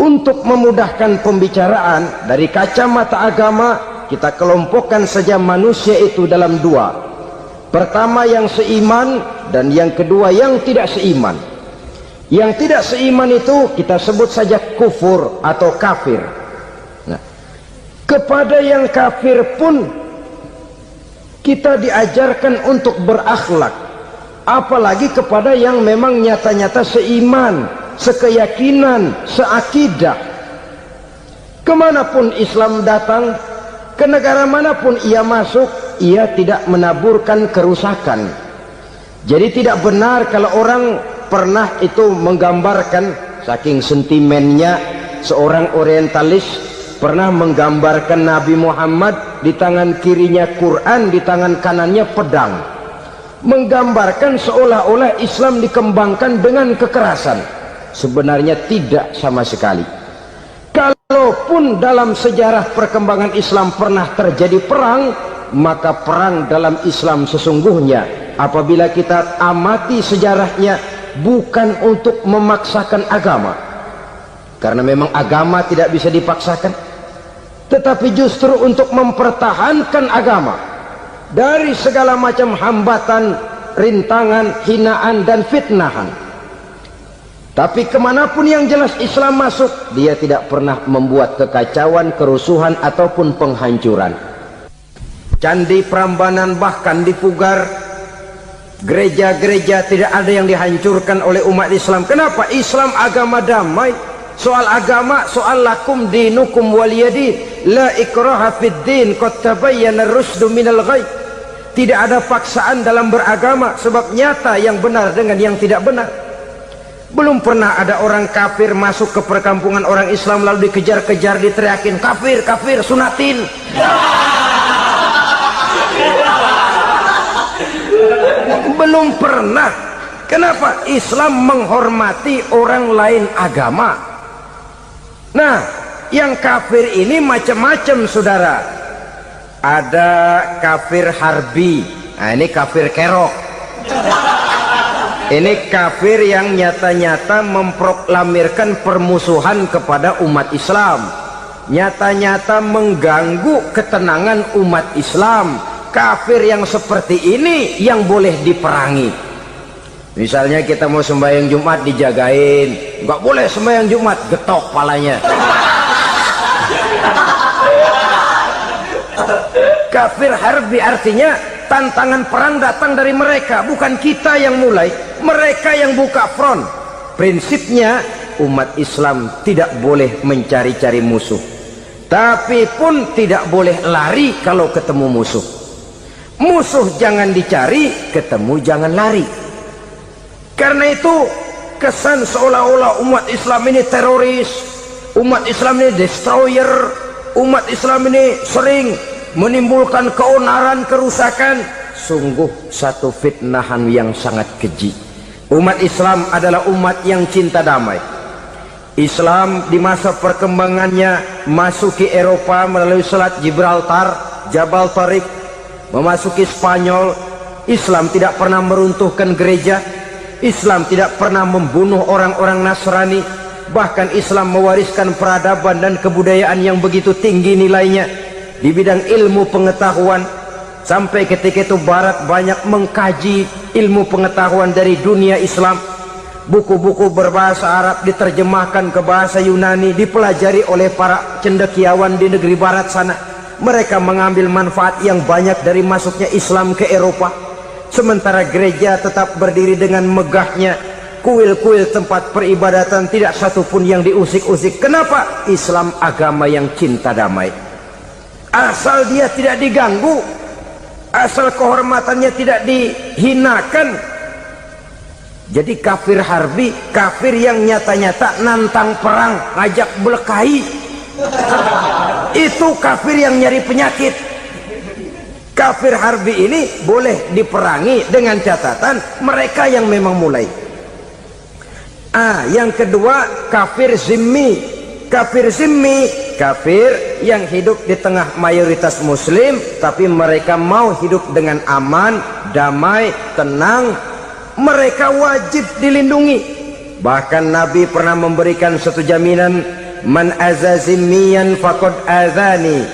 Speaker 2: Untuk memudahkan pembicaraan dari kacamata agama, kita kelompokkan saja manusia itu dalam 2. Pertama yang seiman, dan yang kedua yang tidak seiman. Yang tidak seiman itu kita sebut saja kufur atau kafir. Nah, kepada yang kafir pun kita diajarkan untuk berakhlak, apalagi kepada yang memang nyata-nyata seiman, sekeyakinan, seakidah. Kemanapun Islam datang, ke negara manapun ia masuk, ia tidak menaburkan kerusakan. Jadi tidak benar kalau orang pernah itu menggambarkan, saking sentimennya seorang orientalis pernah menggambarkan Nabi Muhammad di tangan kirinya Quran, di tangan kanannya pedang, menggambarkan seolah-olah Islam dikembangkan dengan kekerasan. Sebenarnya tidak sama sekali. Kalaupun dalam sejarah perkembangan Islam pernah terjadi perang, maka perang dalam Islam sesungguhnya apabila kita amati sejarahnya bukan untuk memaksakan agama, karena memang agama tidak bisa dipaksakan, tetapi justru untuk mempertahankan agama dari segala macam hambatan, rintangan, hinaan dan fitnahan. Tapi kemanapun yang jelas Islam masuk, dia tidak pernah membuat kekacauan, kerusuhan ataupun penghancuran. Candi Prambanan bahkan dipugar, gereja-gereja tidak ada yang dihancurkan oleh umat Islam. Kenapa? Islam agama damai. soal agama, soal lakum dinukum waliyadin, la ikraha fid din, qad tabayyana ar-rusydu minal ghayy. Tidak ada paksaan dalam beragama, sebab nyata yang benar dengan yang tidak benar. Belum pernah ada orang kafir masuk ke perkampungan orang Islam lalu dikejar-kejar, diteriakin kafir, kafir, sunatin. Belum pernah. Kenapa? Islam menghormati orang lain agama. Nah, yang kafir ini macam-macam, saudara. Ada kafir harbi. Nah, ini kafir kerok. Ini kafir yang nyata-nyata memproklamirkan permusuhan kepada umat Islam, nyata-nyata mengganggu ketenangan umat Islam. Kafir yang seperti ini yang boleh diperangi. Misalnya kita mau sembahyang Jumat dijagain, nggak boleh sembahyang Jumat, getok palanya. Kafir harbi artinya tantangan perang datang dari mereka, bukan kita yang mulai, mereka yang buka front. Prinsipnya umat Islam tidak boleh mencari-cari musuh, tapi pun tidak boleh lari kalau ketemu musuh. Musuh jangan dicari, ketemu jangan lari. Karena itu kesan seolah-olah umat Islam ini teroris, umat Islam ini destroyer, umat Islam ini sering menimbulkan keonaran, kerusakan. Sungguh satu fitnahan yang sangat keji. Umat Islam adalah umat yang cinta damai. Islam di masa perkembangannya masuki Eropa melalui Selat Gibraltar, Jabal Tariq, memasuki Spanyol. Islam tidak pernah meruntuhkan gereja, Islam tidak pernah membunuh orang-orang Nasrani. Bahkan Islam mewariskan peradaban dan kebudayaan yang begitu tinggi nilainya di bidang ilmu pengetahuan, sampai ketika itu Barat banyak mengkaji ilmu pengetahuan dari dunia Islam. Buku-buku berbahasa Arab diterjemahkan ke bahasa Yunani, dipelajari oleh para cendekiawan di negeri Barat sana. Mereka mengambil manfaat yang banyak dari masuknya Islam ke Eropa. Sementara gereja tetap berdiri dengan megahnya, kuil-kuil tempat peribadatan tidak satupun yang diusik-usik. Kenapa? Islam agama yang cinta damai. Asal dia tidak diganggu, asal kehormatannya tidak dihinakan. Jadi kafir harbi, kafir yang nyata-nyata nantang perang, ngajak berkelahi, itu kafir yang nyari penyakit. Kafir harbi ini boleh diperangi dengan catatan mereka yang memang mulai. Yang kedua kafir zimmi. Kafir zimmi, kafir yang hidup di tengah mayoritas muslim, tapi mereka mau hidup dengan aman, damai, tenang. Mereka wajib dilindungi. Bahkan Nabi pernah memberikan satu jaminan, man azazimiyan faqad azani.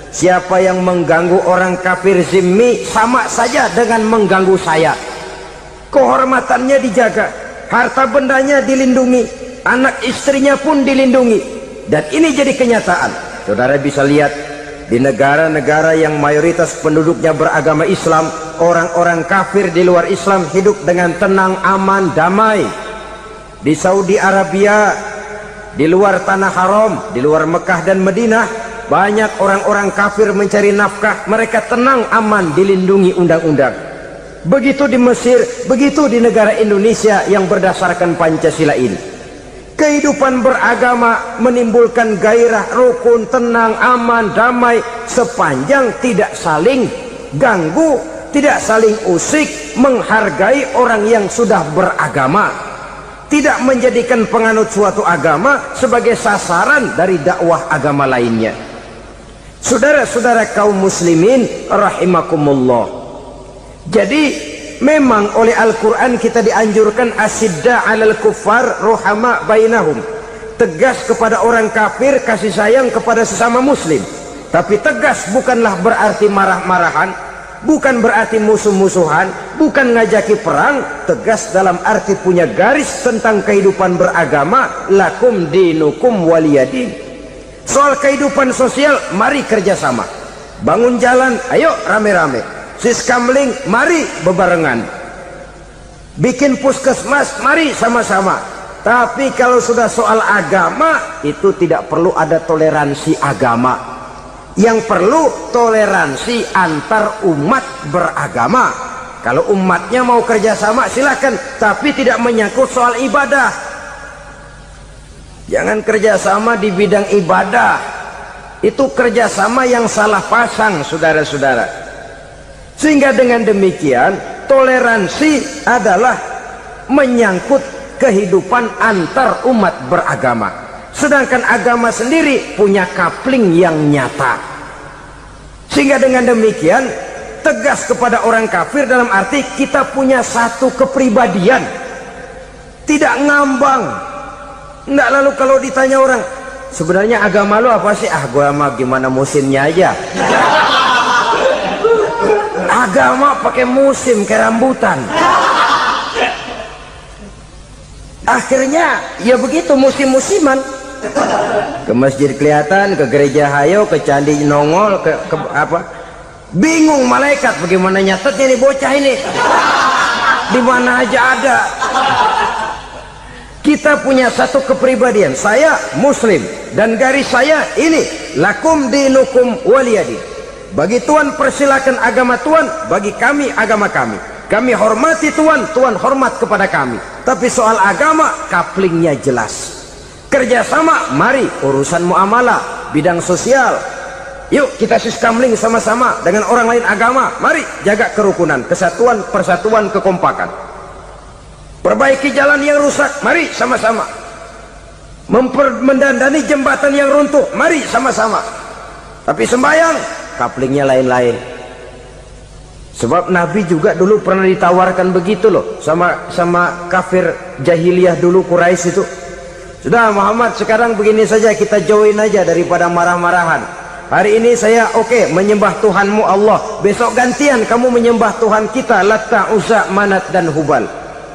Speaker 2: Siapa yang mengganggu orang kafir zimmi sama saja dengan mengganggu saya. Kehormatannya dijaga, harta bendanya dilindungi, anak istrinya pun dilindungi. Dan ini jadi kenyataan. Saudara bisa lihat di negara-negara yang mayoritas penduduknya beragama Islam, orang-orang kafir di luar Islam hidup dengan tenang, aman, damai. Di Saudi Arabia, di luar tanah haram, di luar Mekah dan Madinah, banyak orang-orang kafir mencari nafkah. Mereka tenang, aman, dilindungi undang-undang. Begitu di Mesir, begitu di negara Indonesia yang berdasarkan Pancasila ini. Kehidupan beragama menimbulkan gairah, rukun, tenang, aman, damai, sepanjang tidak saling ganggu, tidak saling usik, menghargai orang yang sudah beragama, tidak menjadikan penganut suatu agama sebagai sasaran dari dakwah agama lainnya. Saudara-saudara kaum muslimin rahimakumullah. Jadi memang oleh Al-Quran kita dianjurkan asidda alal kuffar ruhama bainahum. Tegas kepada orang kafir, kasih sayang kepada sesama muslim. Tapi tegas bukanlah berarti marah-marahan, bukan berarti musuh-musuhan, bukan ngajaki perang. Tegas dalam arti punya garis tentang kehidupan beragama, lakum dinukum waliyadin. Soal kehidupan sosial, mari kerjasama. Bangun jalan, ayo rame-rame. Siskamling, mari bebarengan. Bikin puskesmas, mari sama-sama. Tapi kalau sudah soal agama, itu tidak perlu ada toleransi agama. Yang perlu toleransi antar umat beragama. Kalau umatnya mau kerjasama silakan, tapi tidak menyangkut soal ibadah. Jangan kerjasama di bidang ibadah. Itu kerjasama yang salah pasang, saudara-saudara. Sehingga dengan demikian toleransi adalah menyangkut kehidupan antar umat beragama. Sedangkan agama sendiri punya kapling yang nyata. Sehingga dengan demikian tegas kepada orang kafir dalam arti kita punya satu kepribadian, tidak ngambang. Enggak, lalu kalau ditanya orang, sebenarnya agama lu apa sih? Gua mah gimana musimnya aja. Agama pakai musim kayak rambutan. Akhirnya ya begitu, musim-musiman. Ke masjid kelihatan, ke gereja hayo, ke candi nongol, ke apa? Bingung malaikat bagaimana nyatetnya nih bocah ini. Di mana aja ada. Kita punya satu kepribadian. Saya muslim dan garis saya ini, lakum dinukum waliyadin. Bagi Tuhan persilakan agama Tuhan, bagi kami agama kami. Kami hormati Tuhan, Tuhan hormat kepada kami. Tapi soal agama kaplingnya jelas. Kerjasama, mari urusan muamalah, bidang sosial. Yuk kita siskamling sama-sama dengan orang lain agama. Mari jaga kerukunan, kesatuan, persatuan, kekompakan. Perbaiki jalan yang rusak, mari sama-sama. Mendandani jembatan yang runtuh, mari sama-sama. Tapi sembahyang, kaplingnya lain-lain. Sebab Nabi juga dulu pernah ditawarkan begitu loh sama kafir jahiliyah dulu, Quraisy itu. Sudah Muhammad, sekarang begini saja, kita join aja daripada marah-marahan. Hari ini saya oke menyembah Tuhanmu Allah, besok gantian kamu menyembah Tuhan kita Latta, Uzza, Manat dan Hubal.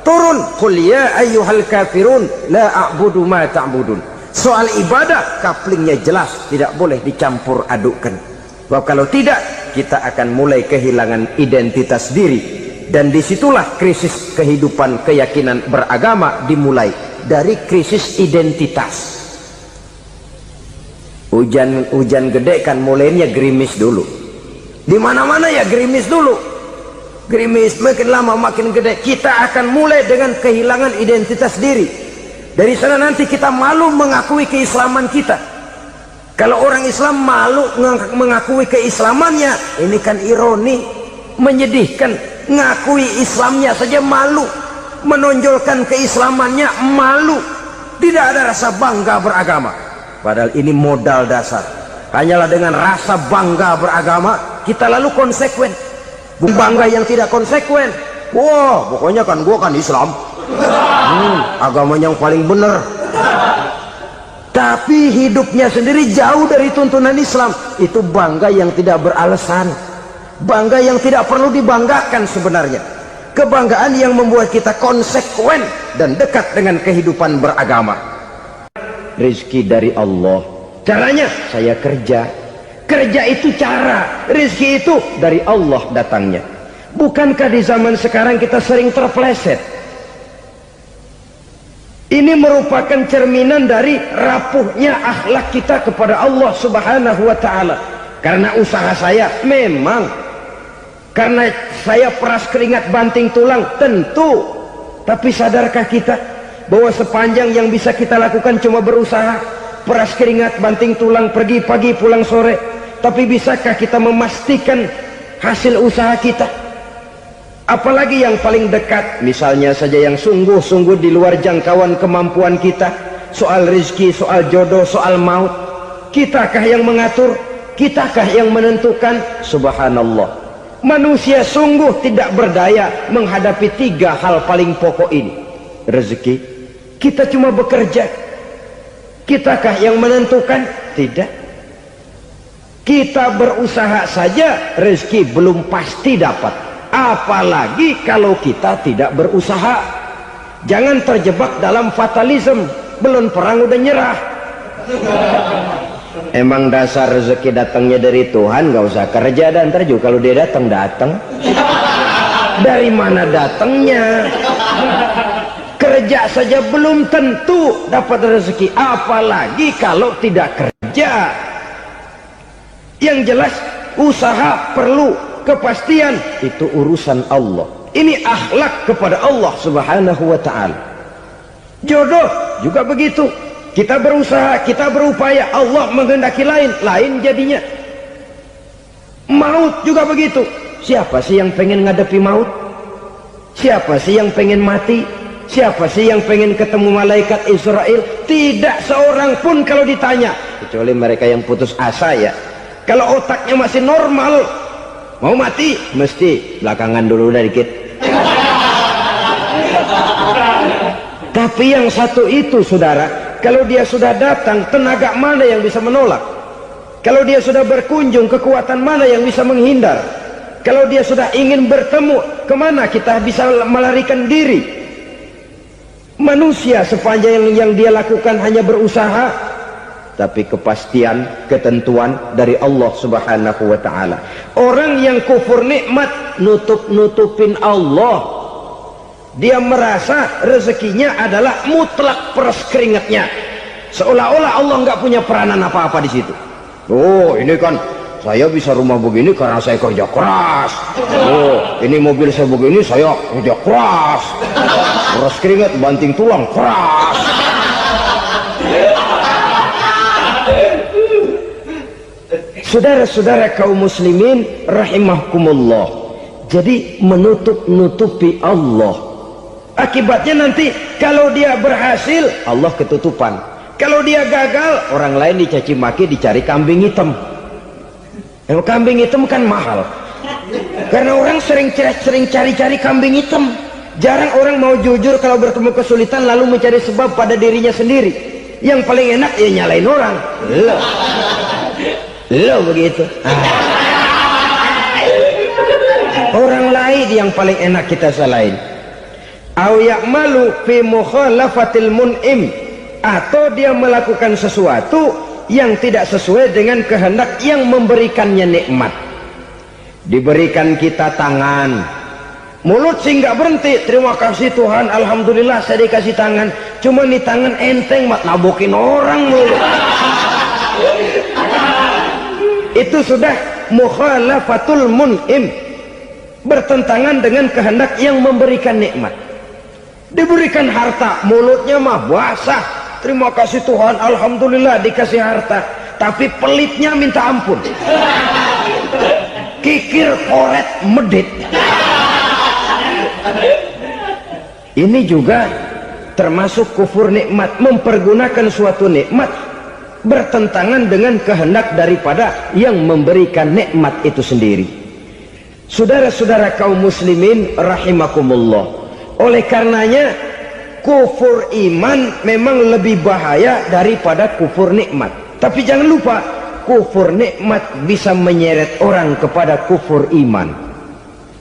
Speaker 2: Turun, qul ya ayyuhal kafirun la a'budu ma ta'budun. Soal ibadah kaplingnya jelas, tidak boleh dicampur adukkan. Sebab kalau tidak, kita akan mulai kehilangan identitas diri. Dan disitulah krisis kehidupan keyakinan beragama dimulai, dari krisis identitas. Hujan gede kan mulainya gerimis dulu. Di mana-mana ya gerimis dulu. Gerimis makin lama makin gede. Kita akan mulai dengan kehilangan identitas diri. Dari sana nanti kita malu mengakui keislaman kita. Kalau orang Islam malu mengakui keislamannya, ini kan ironi, menyedihkan. Ngakui Islamnya saja malu, menonjolkan keislamannya malu, tidak ada rasa bangga beragama. Padahal ini modal dasar. Hanyalah dengan rasa bangga beragama kita lalu konsekuen. Bukan bangga yang tidak konsekuen. Wah, pokoknya kan gua kan Islam, agama yang paling benar. Tapi hidupnya sendiri jauh dari tuntunan Islam. Itu bangga yang tidak beralasan, bangga yang tidak perlu dibanggakan sebenarnya. Kebanggaan yang membuat kita konsekuen dan dekat dengan kehidupan beragama. Rizki dari Allah. Caranya saya kerja. Kerja itu cara, rizki itu dari Allah datangnya. Bukankah di zaman sekarang kita sering terpeleset? Ini merupakan cerminan dari rapuhnya akhlak kita kepada Allah Subhanahu wa ta'ala. Karena usaha saya memang, karena saya peras keringat banting tulang, tentu. Tapi sadarkah kita bahwa sepanjang yang bisa kita lakukan cuma berusaha, peras keringat banting tulang, pergi pagi pulang sore? Tapi bisakah kita memastikan hasil usaha kita? Apalagi yang paling dekat, misalnya saja yang sungguh-sungguh di luar jangkauan kemampuan kita, soal rezeki, soal jodoh, soal maut. Kitakah yang mengatur? Kitakah yang menentukan? Subhanallah, manusia sungguh tidak berdaya menghadapi tiga hal paling pokok ini. Rezeki, kita cuma bekerja. Kitakah yang menentukan? Tidak. Kita berusaha saja rezeki belum pasti dapat, apalagi kalau kita tidak berusaha. Jangan terjebak dalam fatalisme, belum perang udah nyerah. Emang dasar rezeki datangnya dari Tuhan, nggak usah kerja, dan ntar juga kalau dia datang. Dari mana datangnya? bekerja saja belum tentu dapat rezeki, apalagi kalau tidak kerja. Yang jelas usaha perlu kepastian, itu urusan Allah. Ini akhlak kepada Allah subhanahu wa ta'ala. Jodoh juga begitu, kita berusaha, kita berupaya, Allah menghendaki lain jadinya. Maut juga begitu, siapa sih yang pengen ngadepi maut? Siapa sih yang pengen mati? Siapa sih yang pengen ketemu malaikat Israel? Tidak seorang pun kalau ditanya, kecuali mereka yang putus asa ya. Kalau otaknya masih normal, mau mati mesti belakangan dulu dah dikit. Tapi yang satu itu saudara, kalau dia sudah datang, tenaga mana yang bisa menolak? Kalau dia sudah berkunjung, kekuatan mana yang bisa menghindar? Kalau dia sudah ingin bertemu, kemana kita bisa melarikan diri? Manusia sepanjang yang dia lakukan hanya berusaha, tapi kepastian, ketentuan dari Allah subhanahu wa ta'ala. Orang yang kufur nikmat, nutupin Allah. Dia merasa rezekinya adalah mutlak peres keringatnya, seolah-olah Allah nggak punya peranan apa-apa di situ. Oh, ini kan saya bisa rumah begini karena saya kerja keras. Oh, ini mobil saya begini saya kerja keras. Peres keringat, banting tulang, keras. Saudara-saudara kaum muslimin rahimahkumullah, jadi menutup-nutupi Allah. Akibatnya nanti kalau dia berhasil, Allah ketutupan. Kalau dia gagal, orang lain dicaci maki, dicari kambing hitam. Kambing hitam kan mahal, karena orang sering cari-cari kambing hitam. Jarang orang mau jujur kalau bertemu kesulitan lalu mencari sebab pada dirinya sendiri. Yang paling enak ya nyalain orang. Lo begitu. Orang lain yang paling enak kita salahin. Au ya'malu fi mukhalafatil mun'im, atau dia melakukan sesuatu yang tidak sesuai dengan kehendak yang memberikannya nikmat. Diberikan kita tangan, mulut sih nggak berhenti, terima kasih Tuhan, alhamdulillah saya dikasih tangan. Cuma nih tangan enteng mat nabokin orang mulu. Itu sudah mukhalafatul mun'im, bertentangan dengan kehendak yang memberikan nikmat. Diberikan harta, mulutnya mah basah, terima kasih Tuhan, alhamdulillah dikasih harta, tapi pelitnya minta ampun, kikir koret medit. Ini juga termasuk kufur nikmat, mempergunakan suatu nikmat bertentangan dengan kehendak daripada yang memberikan nikmat itu sendiri. Saudara-saudara kaum muslimin rahimakumullah, oleh karenanya kufur iman memang lebih bahaya daripada kufur nikmat. Tapi jangan lupa, kufur nikmat bisa menyeret orang kepada kufur iman.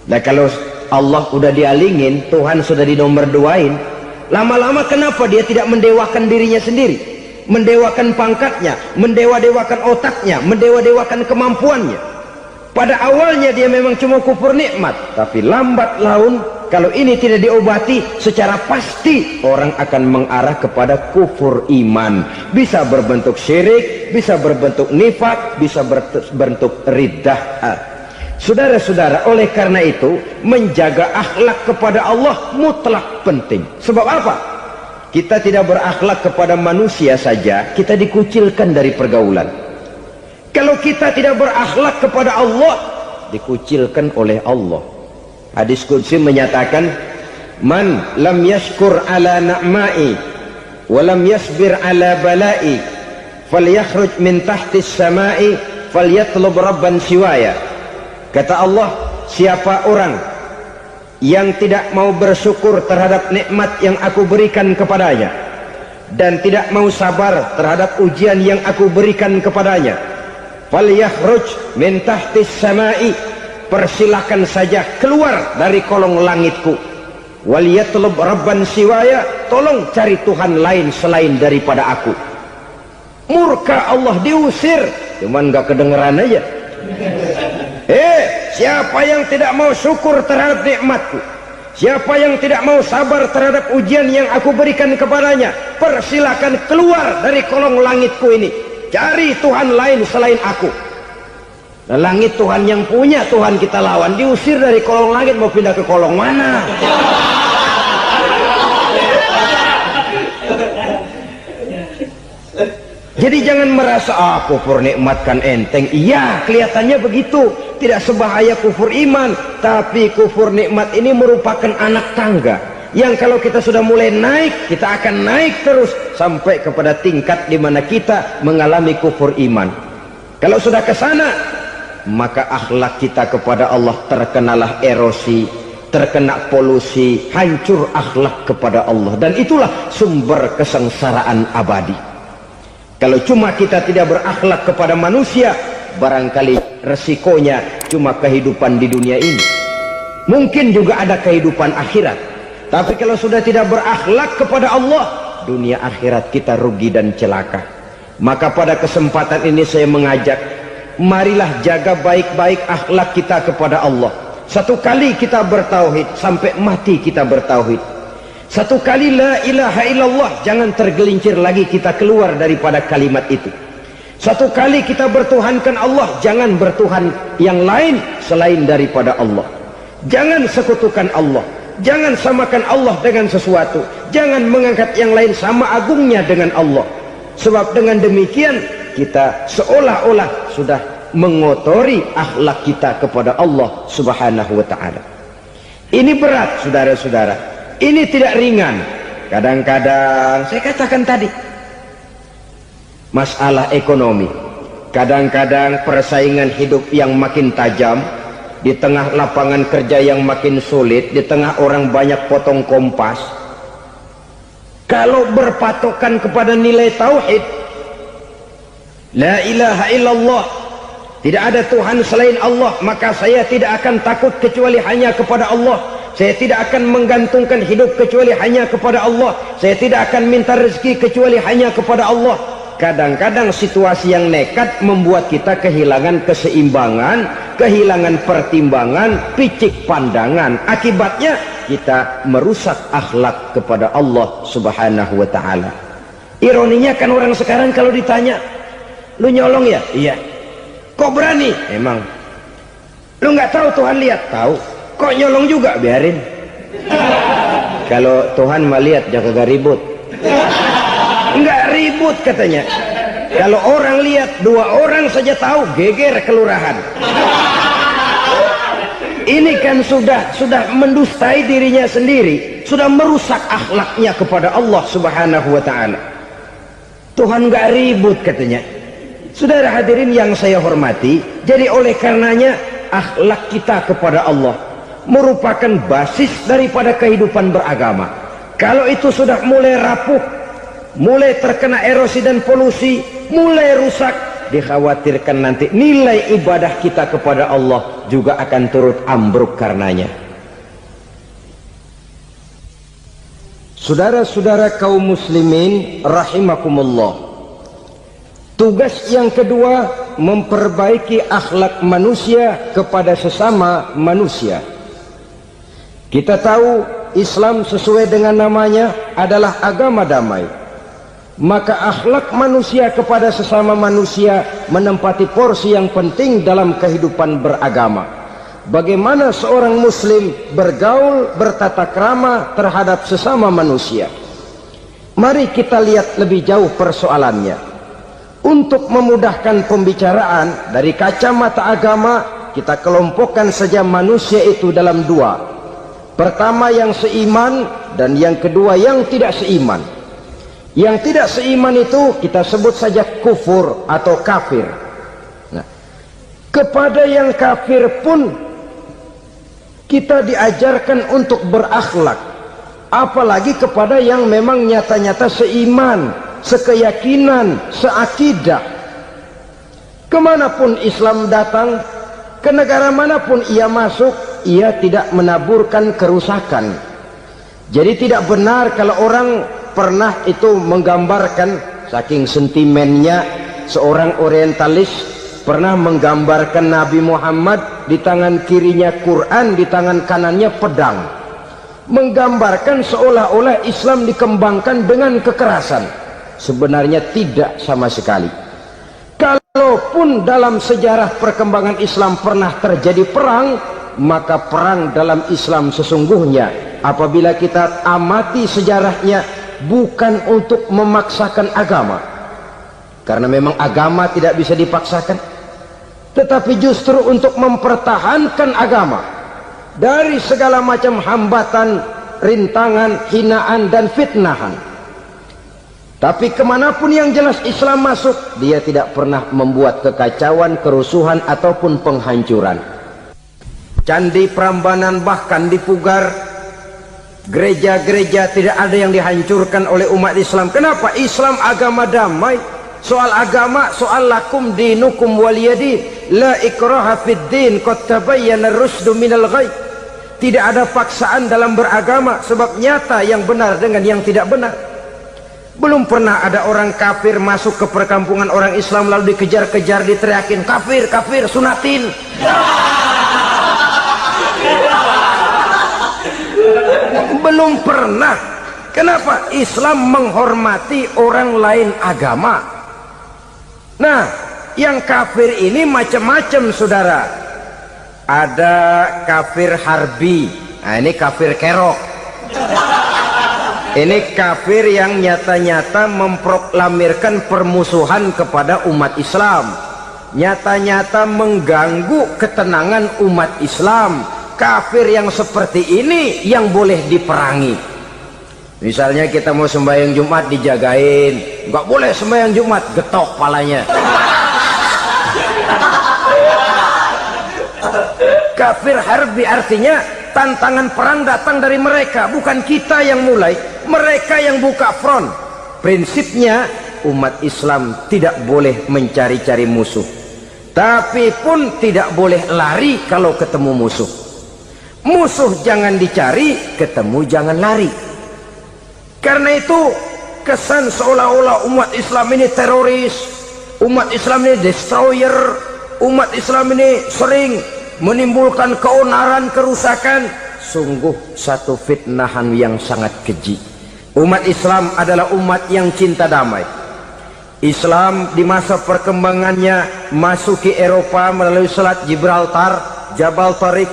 Speaker 2: Nah kalau Allah udah dialingin, Tuhan sudah dinomor duain, lama-lama kenapa dia tidak mendewakan dirinya sendiri, mendewakan pangkatnya, mendewa-dewakan otaknya, mendewa-dewakan kemampuannya? Pada awalnya dia memang cuma kufur nikmat, tapi lambat laun kalau ini tidak diobati, secara pasti orang akan mengarah kepada kufur iman. Bisa berbentuk syirik, bisa berbentuk nifak, bisa berbentuk riddah. Saudara-saudara, oleh karena itu menjaga akhlak kepada Allah mutlak penting. Sebab apa? Kita tidak berakhlak kepada manusia saja, kita dikucilkan dari pergaulan. Kalau kita tidak berakhlak kepada Allah, dikucilkan oleh Allah. Hadis qudsi menyatakan, man lam yashkur ala na'mai wa lam yasbir ala balai falyakhruj min tahtis samai falyatlub rabban siwaya. Kata Allah, siapa orang yang tidak mau bersyukur terhadap nikmat yang aku berikan kepadanya dan tidak mau sabar terhadap ujian yang aku berikan kepadanya, falyakhruj min tahtis samai, persilahkan saja keluar dari kolong langitku, waliyatlub rabban siwaya, tolong cari Tuhan lain selain daripada aku. Murka Allah, diusir, cuman gak kedengeran aja. Siapa yang tidak mau syukur terhadap nikmatku, Siapa yang tidak mau sabar terhadap ujian yang aku berikan kepadanya, persilakan keluar dari kolong langitku ini, cari Tuhan lain selain aku. Nah, langit Tuhan yang punya, Tuhan kita lawan, diusir dari kolong langit, mau pindah ke kolong mana? Jadi jangan merasa kufur nikmat kan enteng. Iya, kelihatannya begitu, tidak sebahaya kufur iman. Tapi kufur nikmat ini merupakan anak tangga yang kalau kita sudah mulai naik, kita akan naik terus sampai kepada tingkat di mana kita mengalami kufur iman. Kalau sudah ke sana, maka akhlak kita kepada Allah terkenalah erosi, terkena polusi, hancur akhlak kepada Allah, dan itulah sumber kesengsaraan abadi. Kalau cuma kita tidak berakhlak kepada manusia, barangkali resikonya cuma kehidupan di dunia ini. Mungkin juga ada kehidupan akhirat. Tapi kalau sudah tidak berakhlak kepada Allah, dunia akhirat kita rugi dan celaka. Maka pada kesempatan ini saya mengajak, marilah jaga baik-baik akhlak kita kepada Allah. Satu kali kita bertauhid, sampai mati kita bertauhid. Satu kali la ilaha illallah, jangan tergelincir lagi kita keluar daripada kalimat itu. Satu kali kita bertuhankan Allah, jangan bertuhan yang lain selain daripada Allah. Jangan sekutukan Allah, jangan samakan Allah dengan sesuatu, jangan mengangkat yang lain sama agungnya dengan Allah. Sebab dengan demikian kita seolah-olah sudah mengotori akhlak kita kepada Allah Subhanahu wa ta'ala. Ini berat, saudara-saudara. Ini tidak ringan. Kadang-kadang saya katakan tadi, masalah ekonomi, kadang-kadang persaingan hidup yang makin tajam, di tengah lapangan kerja yang makin sulit, di tengah orang banyak potong kompas. Kalau berpatokan kepada nilai tauhid, la ilaha illallah, tidak ada Tuhan selain Allah, maka saya tidak akan takut kecuali hanya kepada Allah. Saya tidak akan menggantungkan hidup kecuali hanya kepada Allah. Saya tidak akan minta rezeki kecuali hanya kepada Allah. Kadang-kadang situasi yang nekat membuat kita kehilangan keseimbangan, kehilangan pertimbangan, picik pandangan. Akibatnya kita merusak akhlak kepada Allah Subhanahu wa ta'ala. Ironinya kan orang sekarang kalau ditanya, lu nyolong ya? Iya. Kok berani? Emang. Lu nggak tahu Tuhan lihat? Tahu. Kok nyolong juga? Biarin. Kalau Tuhan mah lihat, jangan gak ribut. Enggak ribut katanya. Kalau orang lihat, 2 orang saja tahu, geger kelurahan. Ini kan sudah mendustai dirinya sendiri, sudah merusak akhlaknya kepada Allah Subhanahu wa ta'ala. Tuhan gak ribut katanya. Saudara hadirin yang saya hormati, jadi oleh karenanya akhlak kita kepada Allah merupakan basis daripada kehidupan beragama. Kalau itu sudah mulai rapuh, mulai terkena erosi dan polusi, mulai rusak, dikhawatirkan nanti nilai ibadah kita kepada Allah juga akan turut ambruk karenanya. Saudara-saudara kaum muslimin rahimakumullah, tugas yang kedua, memperbaiki akhlak manusia kepada sesama manusia. Kita tahu Islam sesuai dengan namanya adalah agama damai. Maka akhlak manusia kepada sesama manusia menempati porsi yang penting dalam kehidupan beragama. Bagaimana seorang muslim bergaul, bertata krama terhadap sesama manusia. Mari kita lihat lebih jauh persoalannya. Untuk memudahkan pembicaraan dari kacamata agama, kita kelompokkan saja manusia itu dalam 2. Pertama yang seiman, dan yang kedua yang tidak seiman. Yang tidak seiman itu kita sebut saja kufur atau kafir. Nah, kepada yang kafir pun kita diajarkan untuk berakhlak, apalagi kepada yang memang nyata-nyata seiman, sekeyakinan, seakidah. Kemanapun Islam datang, ke negara manapun ia masuk, ia tidak menaburkan kerusakan. Jadi tidak benar kalau orang pernah itu menggambarkan, saking sentimennya seorang orientalis pernah menggambarkan Nabi Muhammad di tangan kirinya Quran, di tangan kanannya pedang. menggambarkan seolah-olah Islam dikembangkan dengan kekerasan. Sebenarnya tidak sama sekali. Kalaupun dalam sejarah perkembangan Islam pernah terjadi perang, maka perang dalam Islam sesungguhnya apabila kita amati sejarahnya bukan untuk memaksakan agama, karena memang agama tidak bisa dipaksakan, tetapi justru untuk mempertahankan agama dari segala macam hambatan, rintangan, hinaan dan fitnahan. Tapi kemanapun yang jelas Islam masuk, dia tidak pernah membuat kekacauan, kerusuhan ataupun penghancuran. Candi Prambanan bahkan dipugar, gereja-gereja tidak ada yang dihancurkan oleh umat Islam. Kenapa? Islam agama damai. Soal agama, soal lakum dinukum waliyadin, la ikraha fid din, qad tabayyana ar-rusydu minal ghayy. Tidak ada paksaan dalam beragama, sebab nyata yang benar dengan yang tidak benar. Belum pernah ada orang kafir masuk ke perkampungan orang Islam lalu dikejar-kejar, diteriakin kafir, kafir, sunatin. Belum pernah. Kenapa? Islam menghormati orang lain agama. Nah, yang kafir ini macam-macam, saudara. Ada kafir harbi. Nah, ini kafir kerok. Ini kafir yang nyata-nyata memproklamirkan permusuhan kepada umat Islam, nyata-nyata mengganggu ketenangan umat Islam. Kafir yang seperti ini yang boleh diperangi. Misalnya kita mau sembahyang Jumat dijagain, nggak boleh sembahyang Jumat, getok palanya. Kafir harbi artinya tantangan perang datang dari mereka, bukan kita yang mulai, mereka yang buka front. Prinsipnya umat Islam tidak boleh mencari-cari musuh, tapi pun tidak boleh lari kalau ketemu musuh. Musuh jangan dicari, ketemu jangan lari. Karena itu kesan seolah-olah umat Islam ini teroris, umat Islam ini destroyer, umat Islam ini sering menimbulkan keonaran, kerusakan. Sungguh satu fitnahan yang sangat keji. Umat Islam adalah umat yang cinta damai. Islam di masa perkembangannya masuki Eropa melalui Selat Gibraltar, Jabal Tariq,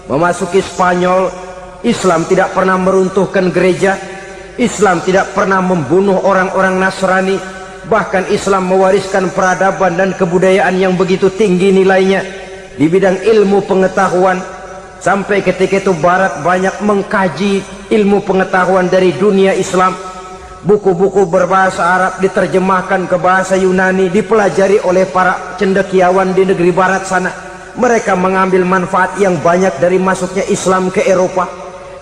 Speaker 2: memasuki Spanyol. Islam tidak pernah meruntuhkan gereja, Islam tidak pernah membunuh orang-orang Nasrani. Bahkan Islam mewariskan peradaban dan kebudayaan yang begitu tinggi nilainya di bidang ilmu pengetahuan, sampai ketika itu Barat banyak mengkaji ilmu pengetahuan dari dunia Islam. Buku-buku berbahasa Arab diterjemahkan ke bahasa Yunani, dipelajari oleh para cendekiawan di negeri Barat sana. Mereka mengambil manfaat yang banyak dari masuknya Islam ke Eropa.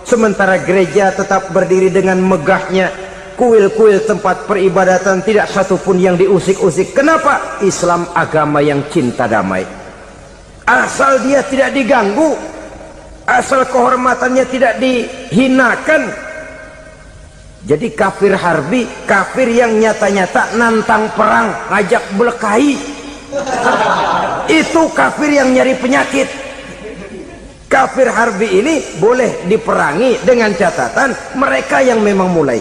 Speaker 2: Sementara gereja tetap berdiri dengan megahnya, kuil-kuil tempat peribadatan tidak satupun yang diusik-usik. Kenapa? Islam agama yang cinta damai. Asal dia tidak diganggu, asal kehormatannya tidak dihinakan. Jadi kafir harbi, kafir yang nyata-nyata nantang perang, ngajak berkelahi, itu kafir yang nyari penyakit. Kafir harbi ini boleh diperangi dengan catatan mereka yang memang mulai.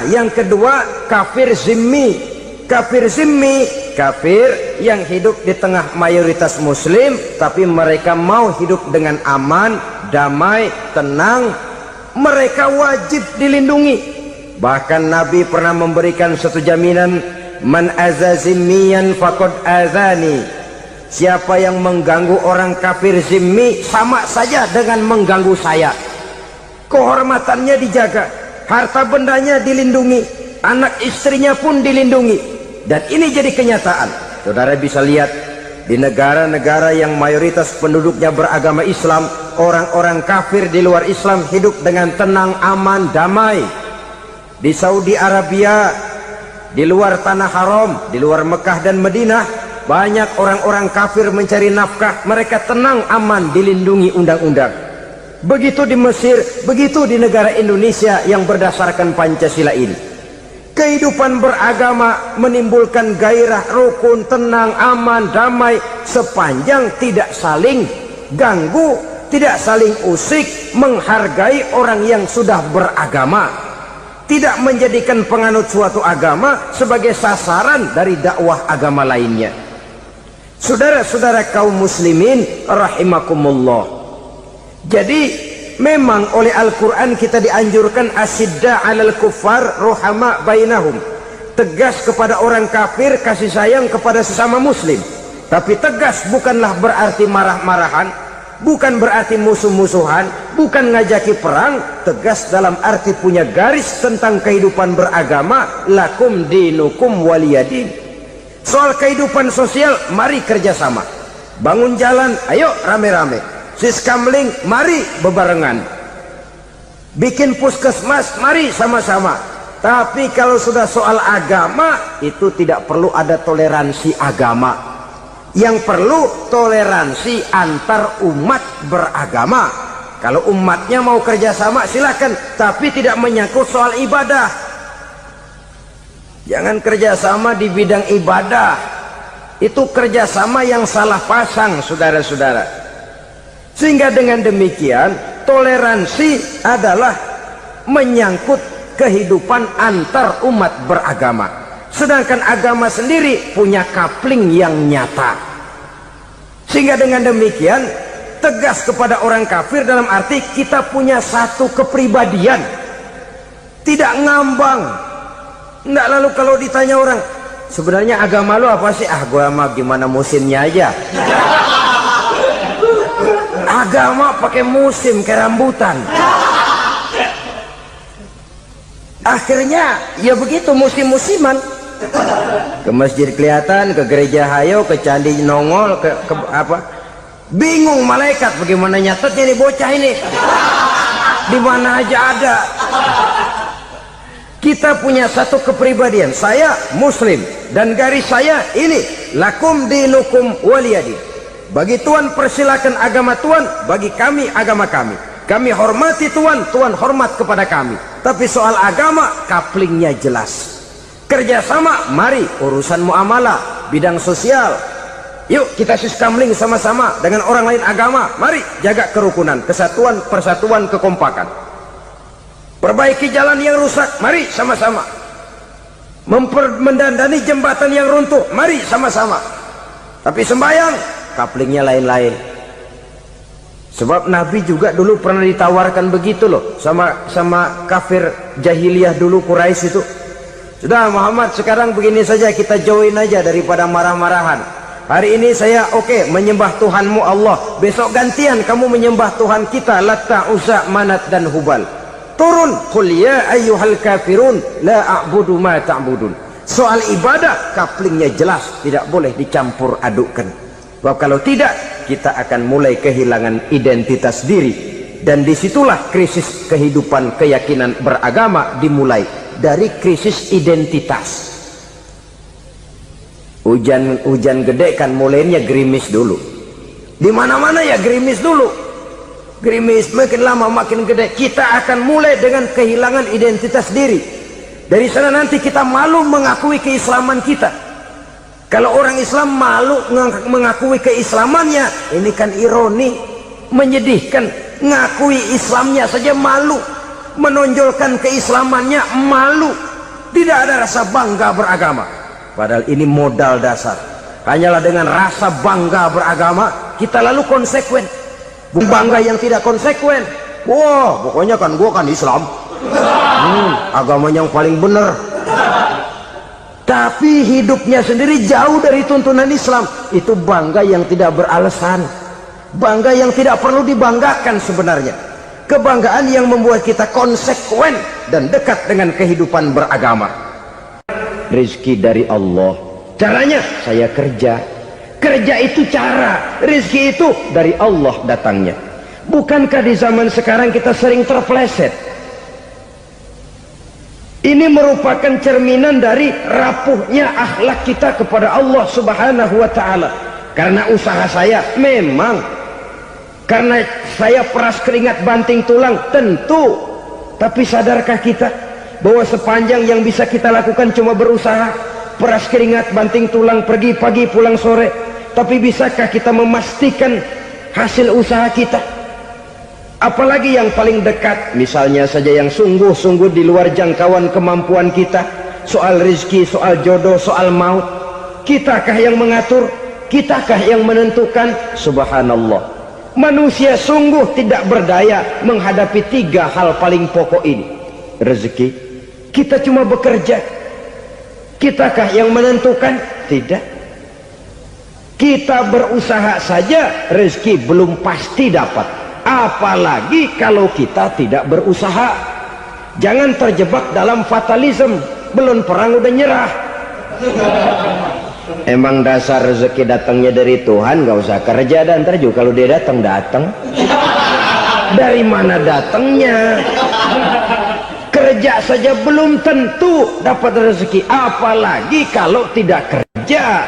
Speaker 2: Yang kedua kafir zimmi. Kafir zimmi, kafir yang hidup di tengah mayoritas muslim, tapi mereka mau hidup dengan aman, damai, tenang. Mereka wajib dilindungi. Bahkan Nabi pernah memberikan satu jaminan, man azza zimmiyan faqad azani. Siapa yang mengganggu orang kafir zimmi sama saja dengan mengganggu saya. Kehormatannya dijaga, harta bendanya dilindungi, anak istrinya pun dilindungi. Dan ini jadi kenyataan. Saudara bisa lihat di negara-negara yang mayoritas penduduknya beragama Islam, orang-orang kafir di luar Islam hidup dengan tenang, aman, damai. Di Saudi Arabia, di luar tanah haram, di luar Mekah dan Madinah, banyak orang-orang kafir mencari nafkah. Mereka tenang, aman, dilindungi undang-undang. Begitu di Mesir, begitu di negara Indonesia yang berdasarkan Pancasila ini. Kehidupan beragama menimbulkan gairah, rukun, tenang, aman, damai, sepanjang tidak saling ganggu, tidak saling usik, menghargai orang yang sudah beragama, tidak menjadikan penganut suatu agama sebagai sasaran dari dakwah agama lainnya. Saudara-saudara kaum muslimin rahimakumullah, jadi memang oleh Al-Quran kita dianjurkan asidda alal kuffar ruhama bainahum, tegas kepada orang kafir, kasih sayang kepada sesama muslim. Tapi tegas bukanlah berarti marah-marahan, bukan berarti musuh-musuhan, bukan ngajaki perang. Tegas dalam arti punya garis tentang kehidupan beragama, lakum dinukum waliyadin. Soal kehidupan sosial, mari kerjasama. Bangun jalan, ayo rame-rame. Siskamling, mari bebarengan. Bikin puskesmas, mari sama-sama. Tapi kalau sudah soal agama, itu tidak perlu ada toleransi agama. Yang perlu toleransi antar umat beragama. Kalau umatnya mau kerjasama silakan, tapi tidak menyangkut soal ibadah. Jangan kerjasama di bidang ibadah. Itu kerjasama yang salah pasang, saudara-saudara. Sehingga dengan demikian toleransi adalah menyangkut kehidupan antar umat beragama. Sedangkan agama sendiri punya coupling yang nyata. Sehingga dengan demikian tegas kepada orang kafir dalam arti kita punya satu kepribadian, tidak ngambang. Nggak lalu kalau ditanya orang, sebenarnya agama lu apa sih? Ah, gua mah gimana musimnya aja. Agama pakai musim kayak rambutan. Akhirnya ya begitu, musim-musiman. Ke masjid kelihatan, ke gereja hayo, ke candi nongol, ke apa? Bingung malaikat bagaimana nyatetnya nih bocah ini. Di mana aja ada. Kita punya satu kepribadian. Saya muslim dan garis saya ini, lakum dinukum waliyadin. Bagi Tuhan persilakan agama Tuhan, bagi kami agama kami. Kami hormati Tuhan, Tuhan hormat kepada kami. Tapi soal agama, couplingnya jelas. Kerjasama, mari urusan muamalah, bidang sosial. Yuk kita siskamling sama-sama dengan orang lain agama. Mari jaga kerukunan, kesatuan, persatuan, kekompakan. Perbaiki jalan yang rusak, mari sama-sama. Mendandani jembatan yang runtuh, mari sama-sama. Tapi sembahyang, couplingnya lain-lain. Sebab Nabi juga dulu pernah ditawarkan begitu loh sama kafir jahiliyah dulu, Quraisy itu. Sudah Muhammad, sekarang begini saja, kita join aja daripada marah-marahan. Hari ini saya oke, menyembah Tuhanmu Allah. Besok gantian kamu menyembah Tuhan kita, Latta, Uzza, Manat dan Hubal. Turun, qul ya ayyuhal kafirun la a'budu ma ta'budun. Soal ibadah couplingnya jelas, tidak boleh dicampur adukkan. Sebab kalau tidak, kita akan mulai kehilangan identitas diri. Dan disitulah krisis kehidupan keyakinan beragama dimulai. Dari krisis identitas. Hujan gede kan mulainya gerimis dulu. Di mana-mana ya gerimis dulu. Gerimis makin lama makin gede. Kita akan mulai dengan kehilangan identitas diri. Dari sana nanti kita malu mengakui keislaman kita. Kalau orang Islam malu mengakui keislamannya, ini kan ironi, menyedihkan. Ngakui Islamnya saja malu. Menonjolkan keislamannya malu, tidak ada rasa bangga beragama. Padahal ini modal dasar. Hanyalah dengan rasa bangga beragama kita lalu konsekuen. Bukan bangga yang tidak konsekuen. Wah, pokoknya kan gua kan Islam, agama yang paling benar. Tapi hidupnya sendiri jauh dari tuntunan Islam. Itu bangga yang tidak beralasan, bangga yang tidak perlu dibanggakan sebenarnya. Kebanggaan yang membuat kita konsekuen dan dekat dengan kehidupan beragama. Rizki dari Allah. Caranya saya kerja. Kerja itu cara, rizki itu dari Allah datangnya. Bukankah di zaman sekarang kita sering terpleset? Ini merupakan cerminan dari rapuhnya akhlak kita kepada Allah Subhanahu wa ta'ala. Karena usaha saya memang, karena saya peras keringat banting tulang, tentu. Tapi sadarkah kita bahwa sepanjang yang bisa kita lakukan cuma berusaha, peras keringat banting tulang, pergi pagi pulang sore? Tapi bisakah kita memastikan hasil usaha kita? apalagi yang paling dekat, misalnya saja yang sungguh-sungguh di luar jangkauan kemampuan kita, soal rezeki, soal jodoh, soal maut. Kitakah yang mengatur? Kitakah yang menentukan? Subhanallah, manusia sungguh tidak berdaya menghadapi 3 hal paling pokok ini. Rezeki, kita cuma bekerja. Kitakah yang menentukan? Tidak. Kita berusaha saja rezeki belum pasti dapat, apalagi kalau kita tidak berusaha. Jangan terjebak dalam fatalisme, belum perang udah nyerah. Emang dasar rezeki datangnya dari Tuhan, gak usah kerja, dan ntar juga kalau dia datang. Dari mana datangnya? Kerja saja belum tentu dapat rezeki, apalagi kalau tidak kerja.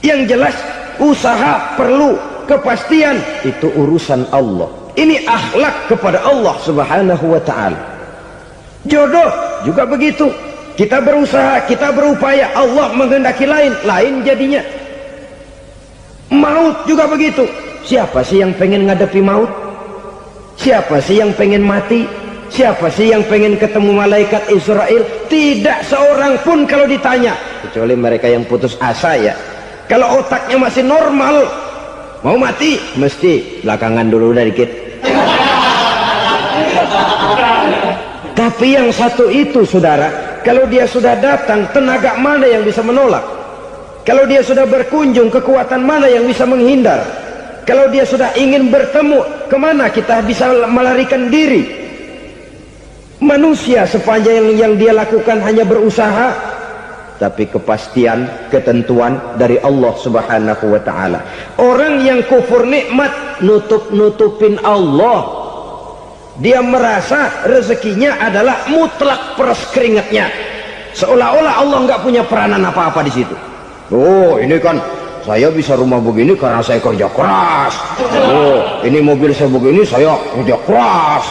Speaker 2: Yang jelas usaha perlu, kepastian itu urusan Allah. Ini akhlak kepada Allah Subhanahu wa ta'ala. Jodoh juga begitu, kita berusaha, kita berupaya, Allah menghendaki lain jadinya. Maut juga begitu, siapa sih yang pengen ngadepi maut? Siapa sih yang pengen mati? Siapa sih yang pengen ketemu malaikat Israel? Tidak seorang pun kalau ditanya, kecuali mereka yang putus asa ya. Kalau otaknya masih normal, mau mati mesti belakangan dulu udah dikit. Tapi yang satu itu saudara, kalau dia sudah datang, tenaga mana yang bisa menolak? Kalau dia sudah berkunjung, kekuatan mana yang bisa menghindar? Kalau dia sudah ingin bertemu, kemana kita bisa melarikan diri? Manusia sepanjang yang dia lakukan hanya berusaha, tapi kepastian, ketentuan dari Allah Subhanahu wa ta'ala. Orang yang kufur nikmat, nutupin Allah. Dia merasa rezekinya adalah mutlak peras keringatnya, seolah-olah Allah nggak punya peranan apa-apa di situ. Oh, ini kan saya bisa rumah begini karena saya kerja keras. Oh, ini mobil saya begini, saya kerja keras.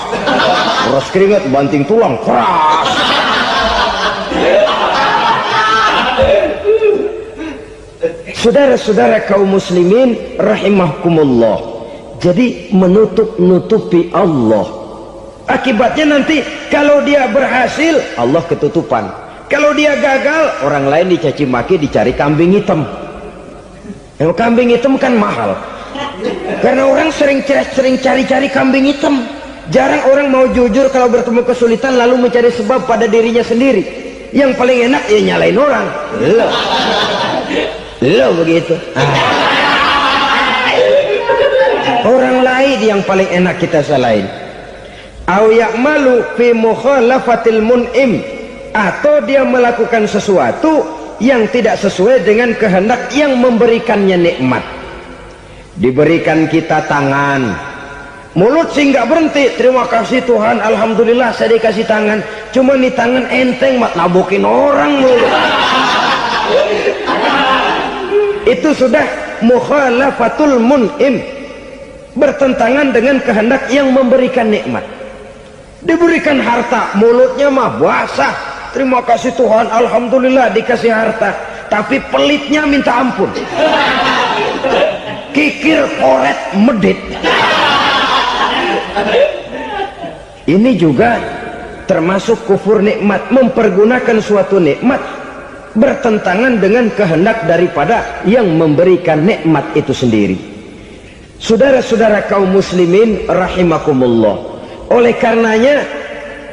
Speaker 2: Peras keringat, banting tulang, keras. Saudara-saudara kaum muslimin rahimahkumullah, jadi menutup-nutupi Allah. Akibatnya nanti kalau dia berhasil, Allah ketutupan. Kalau dia gagal, orang lain dicaci maki, dicari kambing hitam. Yang kambing hitam kan mahal, karena orang sering cari-cari kambing hitam. Jarang orang mau jujur kalau bertemu kesulitan lalu mencari sebab pada dirinya sendiri. Yang paling enak ya nyalain orang. Lo begitu. Orang lain yang paling enak kita salahin. Au ya'malu fi mukhalafatil mun'im, atau dia melakukan sesuatu yang tidak sesuai dengan kehendak yang memberikannya nikmat. Diberikan kita tangan, mulut sih nggak berhenti, terima kasih Tuhan, alhamdulillah saya dikasih tangan. Cuma nih tangan enteng mat nabokin orang mulu. Itu sudah mukhalafatul mun'im, bertentangan dengan kehendak yang memberikan nikmat. Diberikan harta, mulutnya mah basah, terima kasih Tuhan, alhamdulillah dikasih harta, tapi pelitnya minta ampun, kikir koret medit. Ini juga termasuk kufur nikmat, mempergunakan suatu nikmat bertentangan dengan kehendak daripada yang memberikan nikmat itu sendiri. Saudara-saudara kaum muslimin rahimakumullah, oleh karenanya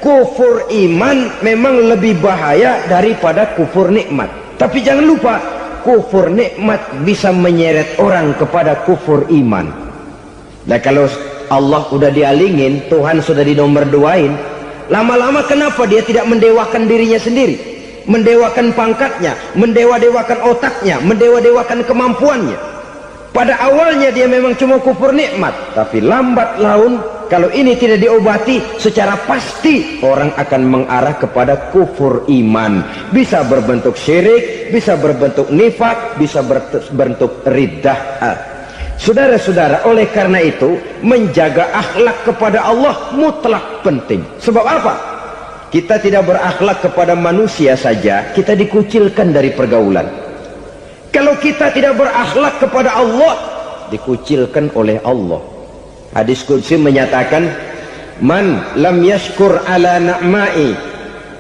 Speaker 2: kufur iman memang lebih bahaya daripada kufur nikmat. Tapi jangan lupa, kufur nikmat bisa menyeret orang kepada kufur iman. Nah kalau Allah udah dialingin, Tuhan sudah dinomor duain, lama-lama kenapa dia tidak mendewakan dirinya sendiri, mendewakan pangkatnya, mendewa-dewakan otaknya, mendewa-dewakan kemampuannya? Pada awalnya dia memang cuma kufur nikmat, tapi lambat laun kalau ini tidak diobati secara pasti, orang akan mengarah kepada kufur iman. Bisa berbentuk syirik, bisa berbentuk nifak, bisa berbentuk riddah. Saudara-saudara, oleh karena itu menjaga akhlak kepada Allah mutlak penting. Sebab apa? Kita tidak berakhlak kepada manusia saja, kita dikucilkan dari pergaulan. Kalau kita tidak berakhlak kepada Allah, dikucilkan oleh Allah. Hadis qudsi menyatakan, man lam yashkur ala na'ma'i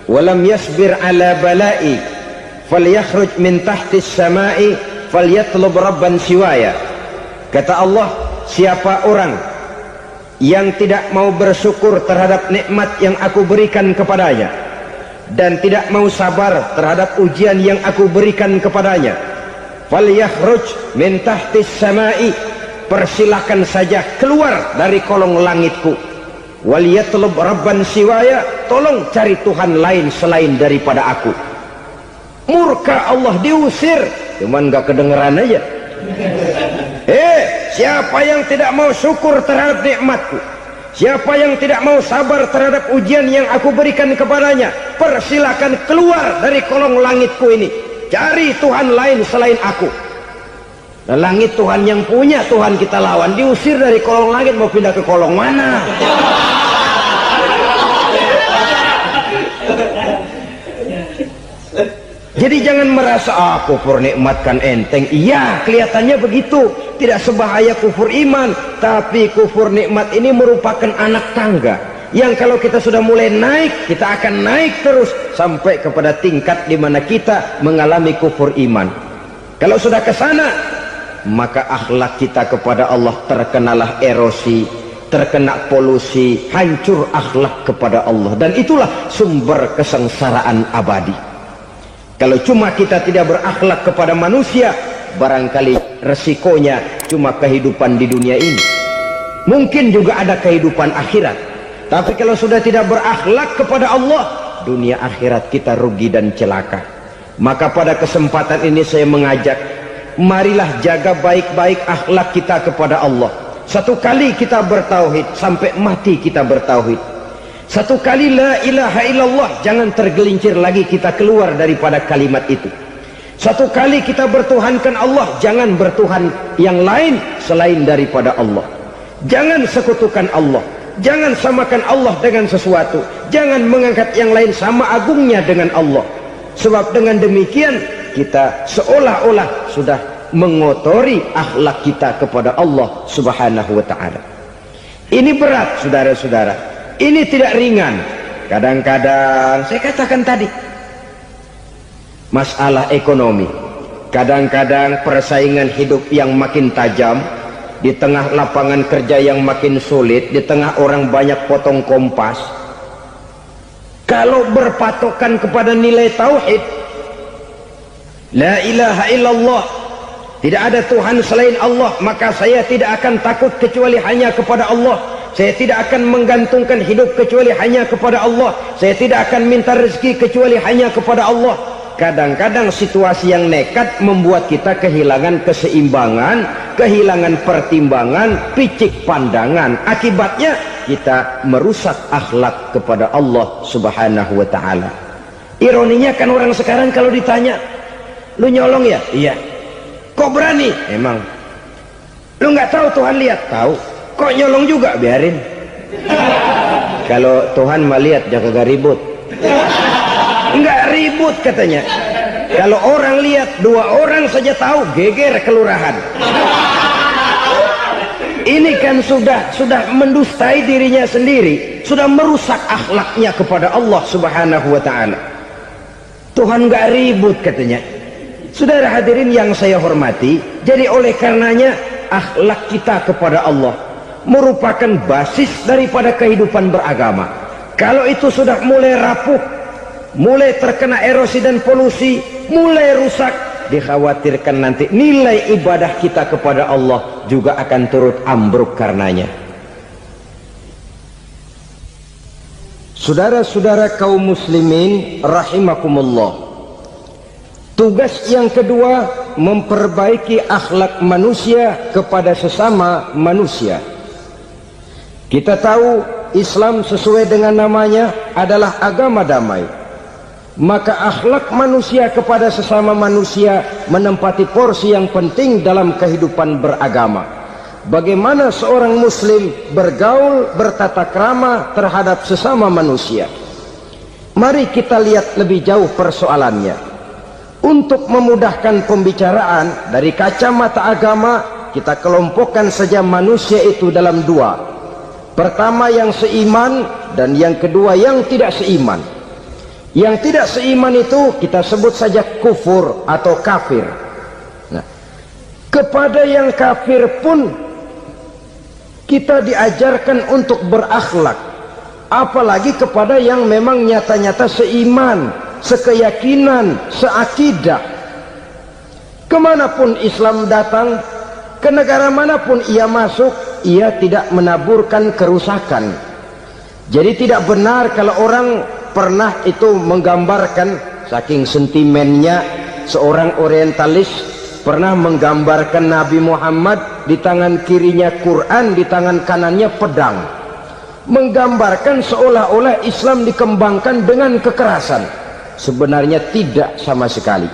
Speaker 2: wa lam yasbir ala bala'i falyakhruj min tahtis sama'i falyatlub rabban siwaya. Kata Allah, siapa orang yang tidak mau bersyukur terhadap nikmat yang aku berikan kepadanya dan tidak mau sabar terhadap ujian yang aku berikan kepadanya, falyakhruj min tahtis sama'i, persilahkan saja keluar dari kolong langitku, waliyatlub rabban siwaya, tolong cari Tuhan lain selain daripada aku. Murka Allah, diusir, cuman gak kedengeran aja. Siapa yang tidak mau syukur terhadap nikmatku, siapa yang tidak mau sabar terhadap ujian yang aku berikan kepadanya, persilakan keluar dari kolong langitku ini, cari Tuhan lain selain aku. Nah, langit Tuhan yang punya, Tuhan kita lawan, diusir dari kolong langit, mau pindah ke kolong mana? Jadi jangan merasa kufur nikmat kan enteng. Iya, kelihatannya begitu, tidak sebahaya kufur iman. Tapi kufur nikmat ini merupakan anak tangga yang kalau kita sudah mulai naik, kita akan naik terus sampai kepada tingkat di mana kita mengalami kufur iman. Kalau sudah ke sana, maka akhlak kita kepada Allah terkenalah erosi, terkena polusi, hancur akhlak kepada Allah, dan itulah sumber kesengsaraan abadi. Kalau cuma kita tidak berakhlak kepada manusia, barangkali resikonya cuma kehidupan di dunia ini. Mungkin juga ada kehidupan akhirat. Tapi kalau sudah tidak berakhlak kepada Allah, dunia akhirat kita rugi dan celaka. Maka pada kesempatan ini saya mengajak, marilah jaga baik-baik akhlak kita kepada Allah. Satu kali kita bertauhid, sampai mati kita bertauhid. Satu kali la ilaha illallah, jangan tergelincir lagi kita keluar daripada kalimat itu. Satu kali kita bertuhankan Allah, jangan bertuhan yang lain selain daripada Allah. Jangan sekutukan Allah, jangan samakan Allah dengan sesuatu, jangan mengangkat yang lain sama agungnya dengan Allah. Sebab dengan demikian kita seolah-olah sudah mengotori akhlak kita kepada Allah subhanahu wa ta'ala. Ini berat, saudara-saudara. Ini tidak ringan. Kadang-kadang saya katakan tadi, masalah ekonomi, kadang-kadang persaingan hidup yang makin tajam, di tengah lapangan kerja yang makin sulit, di tengah orang banyak potong kompas. Kalau berpatokan kepada nilai tauhid, la ilaha illallah, tidak ada Tuhan selain Allah, maka saya tidak akan takut kecuali hanya kepada Allah. Saya tidak akan menggantungkan hidup kecuali hanya kepada Allah. Saya tidak akan minta rezeki kecuali hanya kepada Allah. Kadang-kadang situasi yang nekat membuat kita kehilangan keseimbangan, kehilangan pertimbangan, picik pandangan. Akibatnya kita merusak akhlak kepada Allah subhanahu wa ta'ala. Ironinya kan orang sekarang kalau ditanya, lu nyolong ya? Iya. Kok berani? Emang. Lu nggak tahu Tuhan lihat? Tahu. Kok nyolong juga? Biarin. Kalau Tuhan mah lihat, jangan kagak ribut. Enggak ribut katanya. Kalau orang lihat, 2 orang saja tahu, geger kelurahan. Ini kan sudah mendustai dirinya sendiri, sudah merusak akhlaknya kepada Allah subhanahu wa ta'ala. Tuhan enggak ribut katanya. Saudara hadirin yang saya hormati, jadi oleh karenanya akhlak kita kepada Allah merupakan basis daripada kehidupan beragama. Kalau itu sudah mulai rapuh, mulai terkena erosi dan polusi, mulai rusak, dikhawatirkan nanti nilai ibadah kita kepada Allah juga akan turut ambruk karenanya. Saudara-saudara kaum muslimin rahimakumullah, tugas yang kedua, memperbaiki akhlak manusia kepada sesama manusia. Kita tahu Islam sesuai dengan namanya adalah agama damai. Maka akhlak manusia kepada sesama manusia menempati porsi yang penting dalam kehidupan beragama. Bagaimana seorang muslim bergaul, bertata krama terhadap sesama manusia. Mari kita lihat lebih jauh persoalannya. Untuk memudahkan pembicaraan dari kacamata agama, kita kelompokkan saja manusia itu dalam dua. Pertama yang seiman dan yang kedua yang tidak seiman. Yang tidak seiman itu kita sebut saja kufur atau kafir. Nah, kepada yang kafir pun kita diajarkan untuk berakhlak. Apalagi kepada yang memang nyata-nyata seiman, sekeyakinan, seakidah. Kemanapun Islam datang, ke negara manapun ia masuk, ia tidak menaburkan kerusakan. Jadi tidak benar kalau orang pernah itu menggambarkan, saking sentimennya seorang orientalis pernah menggambarkan Nabi Muhammad di tangan kirinya Quran, di tangan kanannya pedang, menggambarkan seolah-olah Islam dikembangkan dengan kekerasan. Sebenarnya tidak sama sekali.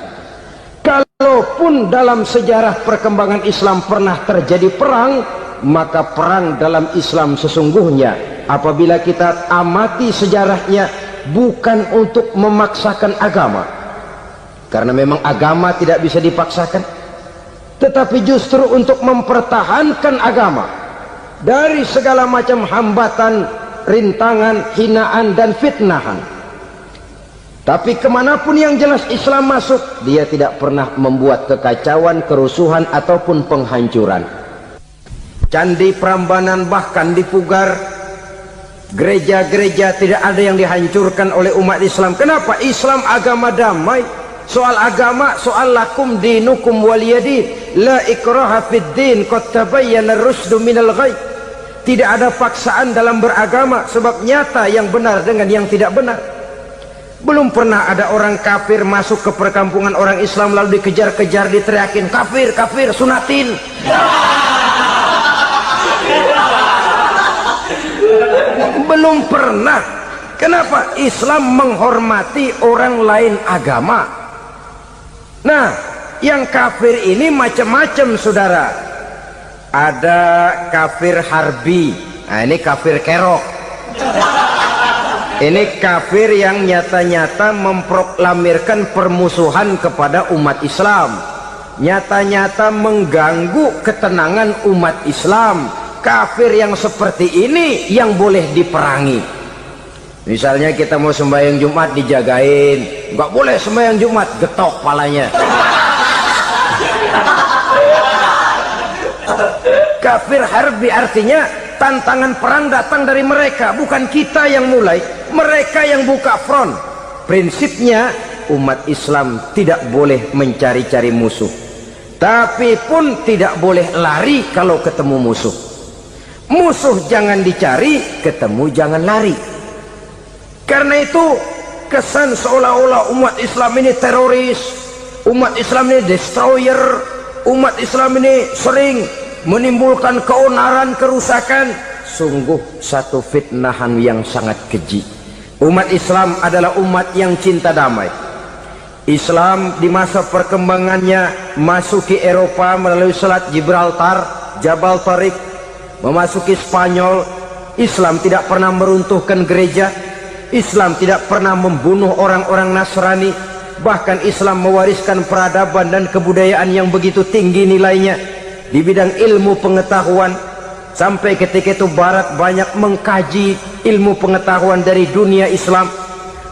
Speaker 2: Kalaupun dalam sejarah perkembangan Islam pernah terjadi perang, maka perang dalam Islam sesungguhnya apabila kita amati sejarahnya bukan untuk memaksakan agama, karena memang agama tidak bisa dipaksakan, tetapi justru untuk mempertahankan agama dari segala macam hambatan, rintangan, hinaan dan fitnahan. Tapi kemanapun yang jelas Islam masuk, dia tidak pernah membuat kekacauan, kerusuhan ataupun penghancuran. Candi Prambanan bahkan dipugar, gereja-gereja tidak ada yang dihancurkan oleh umat Islam. Kenapa? Islam agama damai. Soal agama, soal lakum dinukum waliyadin, la ikraha fid din, qad tabayyana ar-rusydu minal ghayy. Tidak ada paksaan dalam beragama, sebab nyata yang benar dengan yang tidak benar. Belum pernah ada orang kafir masuk ke perkampungan orang Islam lalu dikejar-kejar, diteriakin kafir, kafir, sunatin. Belum pernah. Kenapa? Islam menghormati orang lain agama. Nah, yang kafir ini macam-macam, saudara. Ada kafir harbi. Nah, ini kafir kerok. Ini kafir yang nyata-nyata memproklamirkan permusuhan kepada umat Islam, nyata-nyata mengganggu ketenangan umat Islam. Kafir yang seperti ini yang boleh diperangi. Misalnya kita mau sembahyang Jumat dijagain, nggak boleh sembahyang Jumat, getok palanya. Kafir harbi artinya tantangan perang datang dari mereka, bukan kita yang mulai, mereka yang buka front. Prinsipnya umat Islam tidak boleh mencari-cari musuh, tapi pun tidak boleh lari kalau ketemu musuh. Musuh jangan dicari, ketemu jangan lari. Karena itu kesan seolah-olah umat Islam ini teroris, umat Islam ini destroyer, umat Islam ini sering menimbulkan keonaran, kerusakan. Sungguh satu fitnahan yang sangat keji. Umat Islam adalah umat yang cinta damai. Islam di masa perkembangannya masuki Eropa melalui Selat Gibraltar, Jabal Tariq, memasuki Spanyol. Islam tidak pernah meruntuhkan gereja, Islam tidak pernah membunuh orang-orang Nasrani. Bahkan Islam mewariskan peradaban dan kebudayaan yang begitu tinggi nilainya di bidang ilmu pengetahuan, sampai ketika itu Barat banyak mengkaji ilmu pengetahuan dari dunia Islam.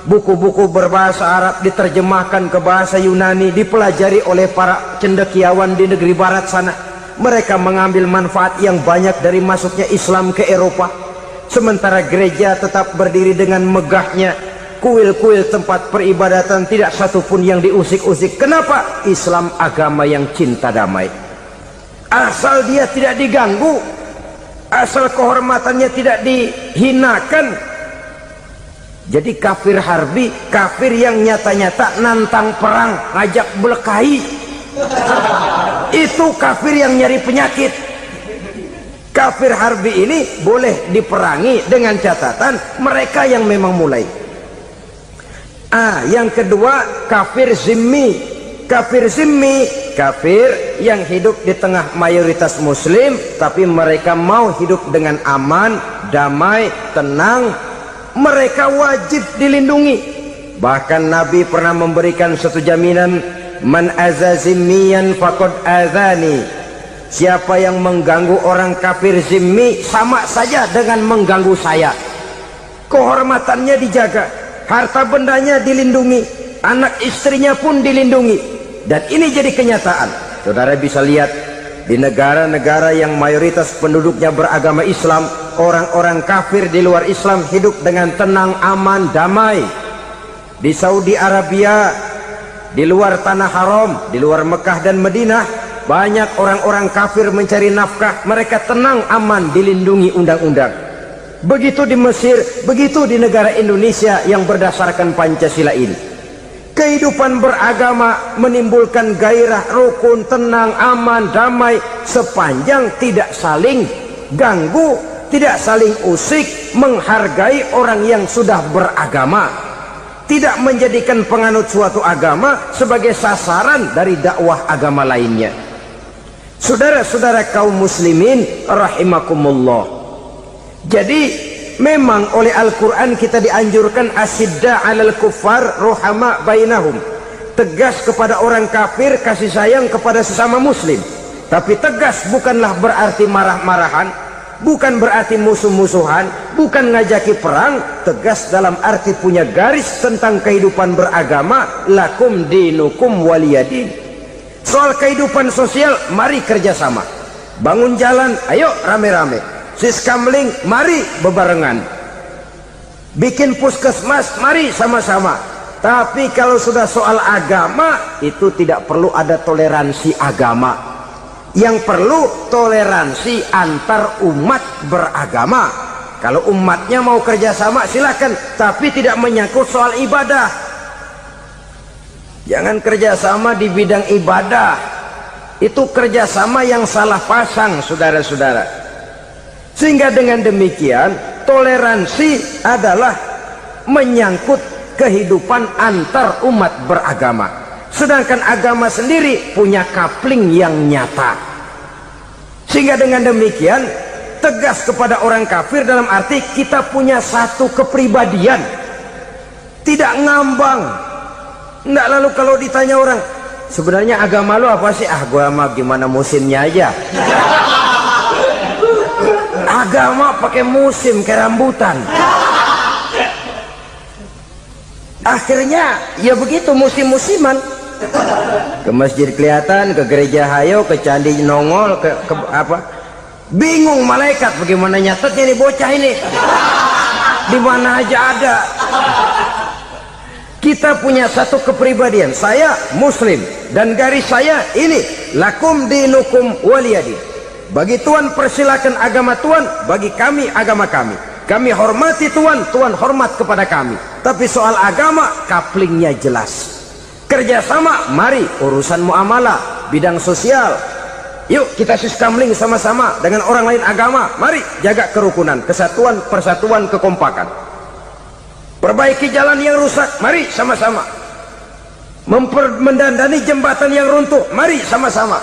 Speaker 2: Buku-buku berbahasa Arab diterjemahkan ke bahasa Yunani, dipelajari oleh para cendekiawan di negeri Barat sana. Mereka mengambil manfaat yang banyak dari masuknya Islam ke Eropa. Sementara gereja tetap berdiri dengan megahnya. Kuil-kuil tempat peribadatan tidak satupun yang diusik-usik. Kenapa? Islam agama yang cinta damai. Asal dia tidak diganggu, asal kehormatannya tidak dihinakan. Jadi kafir harbi, kafir yang nyata-nyata nantang perang, ngajak berkelahi, itu kafir yang nyari penyakit. Kafir harbi ini boleh diperangi dengan catatan mereka yang memang mulai. Yang kedua kafir zimmi. Kafir zimmi, kafir yang hidup di tengah mayoritas muslim, tapi mereka mau hidup dengan aman, damai, tenang. Mereka wajib dilindungi. Bahkan Nabi pernah memberikan satu jaminan, man azza zimmiyan faqad azani. siapa yang mengganggu orang kafir zimmi sama saja dengan mengganggu saya. Kehormatannya dijaga, harta bendanya dilindungi, anak istrinya pun dilindungi. Dan ini jadi kenyataan. Saudara bisa lihat di negara-negara yang mayoritas penduduknya beragama Islam, orang-orang kafir di luar Islam hidup dengan tenang, aman, damai. Di Saudi Arabia, di luar tanah haram, di luar Mekah dan Madinah, banyak orang-orang kafir mencari nafkah, mereka tenang, aman, dilindungi undang-undang. Begitu di Mesir, begitu di negara Indonesia yang berdasarkan Pancasila ini. Kehidupan beragama menimbulkan gairah, rukun, tenang, aman, damai, sepanjang tidak saling ganggu, tidak saling usik, menghargai orang yang sudah beragama, tidak menjadikan penganut suatu agama sebagai sasaran dari dakwah agama lainnya. Saudara-saudara kaum muslimin rahimakumullah, jadi memang oleh Al-Quran kita dianjurkan asidda alal kuffar ruhama bainahum, tegas kepada orang kafir, kasih sayang kepada sesama muslim. Tapi tegas bukanlah berarti marah-marahan, bukan berarti musuh-musuhan, bukan ngajaki perang. Tegas dalam arti punya garis tentang kehidupan beragama, lakum dinukum waliyadin. Soal kehidupan sosial, mari kerjasama. Bangun jalan, ayo rame-rame. Siskamling, mari bebarengan. Bikin puskesmas, mari sama-sama. Tapi kalau sudah soal agama, itu tidak perlu ada toleransi agama. Yang perlu toleransi antar umat beragama. Kalau umatnya mau kerjasama silakan, tapi tidak menyangkut soal ibadah. Jangan kerjasama di bidang ibadah. Itu kerjasama yang salah pasang, saudara-saudara. Sehingga dengan demikian toleransi adalah menyangkut kehidupan antar umat beragama, sedangkan agama sendiri punya kapling yang nyata. Sehingga dengan demikian tegas kepada orang kafir dalam arti kita punya satu kepribadian, tidak ngambang. Nggak lalu kalau ditanya orang, sebenarnya agama lo apa sih? Ah, gua mah gimana musimnya aja. Agama pakai musim kayak rambutan. Akhirnya ya begitu, musim-musiman. Ke masjid kelihatan, ke gereja hayo, ke candi nongol, ke apa? Bingung malaikat bagaimana nyatetnya nih bocah ini. Di mana aja ada. Kita punya satu kepribadian. Saya muslim dan garis saya ini, lakum dinukum waliyadin. Bagi Tuhan persilakan agama Tuhan, bagi kami agama kami. Kami hormati Tuhan, Tuhan hormat kepada kami. Tapi soal agama, kaplingnya jelas. Kerjasama, mari urusan muamalah, bidang sosial. Yuk kita siskamling sama-sama dengan orang lain agama. Mari jaga kerukunan, kesatuan, persatuan, kekompakan. Perbaiki jalan yang rusak, mari sama-sama. Mendandani jembatan yang runtuh, mari sama-sama.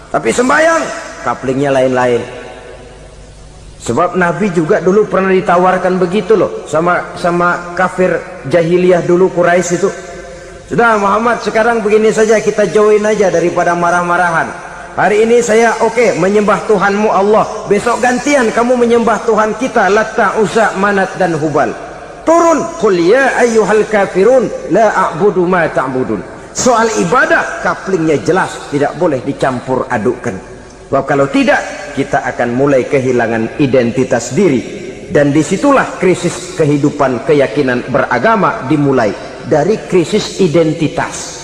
Speaker 2: Tapi sembahyang, kaplingnya lain-lain. Sebab Nabi juga dulu pernah ditawarkan begitu loh sama kafir jahiliyah dulu, Quraisy itu. Sudah Muhammad, sekarang begini saja, kita join aja daripada marah-marahan. Hari ini saya oke menyembah Tuhanmu Allah, besok gantian kamu menyembah Tuhan kita Latta, Uzza, Manat dan Hubal. Turun, qul ya ayyuhal kafirun la a'budu ma ta'budun. Soal ibadah kaplingnya jelas, tidak boleh dicampur adukkan. Sebab kalau tidak, kita akan mulai kehilangan identitas diri. Dan disitulah krisis kehidupan keyakinan beragama dimulai. Dari krisis identitas.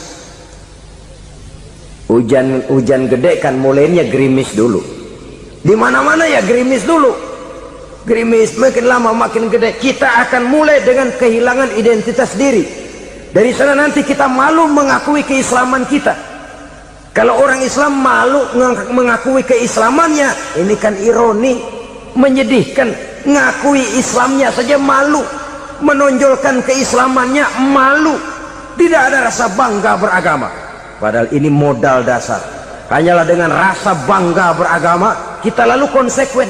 Speaker 2: Hujan gede kan mulainya gerimis dulu. Di mana-mana ya gerimis dulu. Gerimis makin lama makin gede. Kita akan mulai dengan kehilangan identitas diri. Dari sana nanti kita malu mengakui keislaman kita. Kalau orang Islam malu mengakui keislamannya, ini kan ironi, menyedihkan. Ngakui Islamnya saja malu, menonjolkan keislamannya malu, tidak ada rasa bangga beragama. Padahal ini modal dasar. Hanyalah dengan rasa bangga beragama kita lalu konsekuen.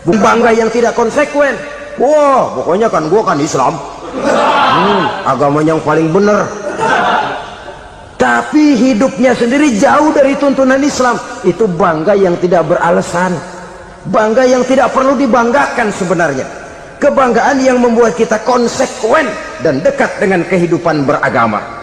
Speaker 2: Bukan bangga yang tidak konsekuen. Wah, pokoknya kan gua kan Islam, agama yang paling benar. tapi hidupnya sendiri jauh dari tuntunan Islam. Itu bangga yang tidak beralasan, bangga yang tidak perlu dibanggakan sebenarnya. Kebanggaan yang membuat kita konsekuen dan dekat dengan kehidupan beragama.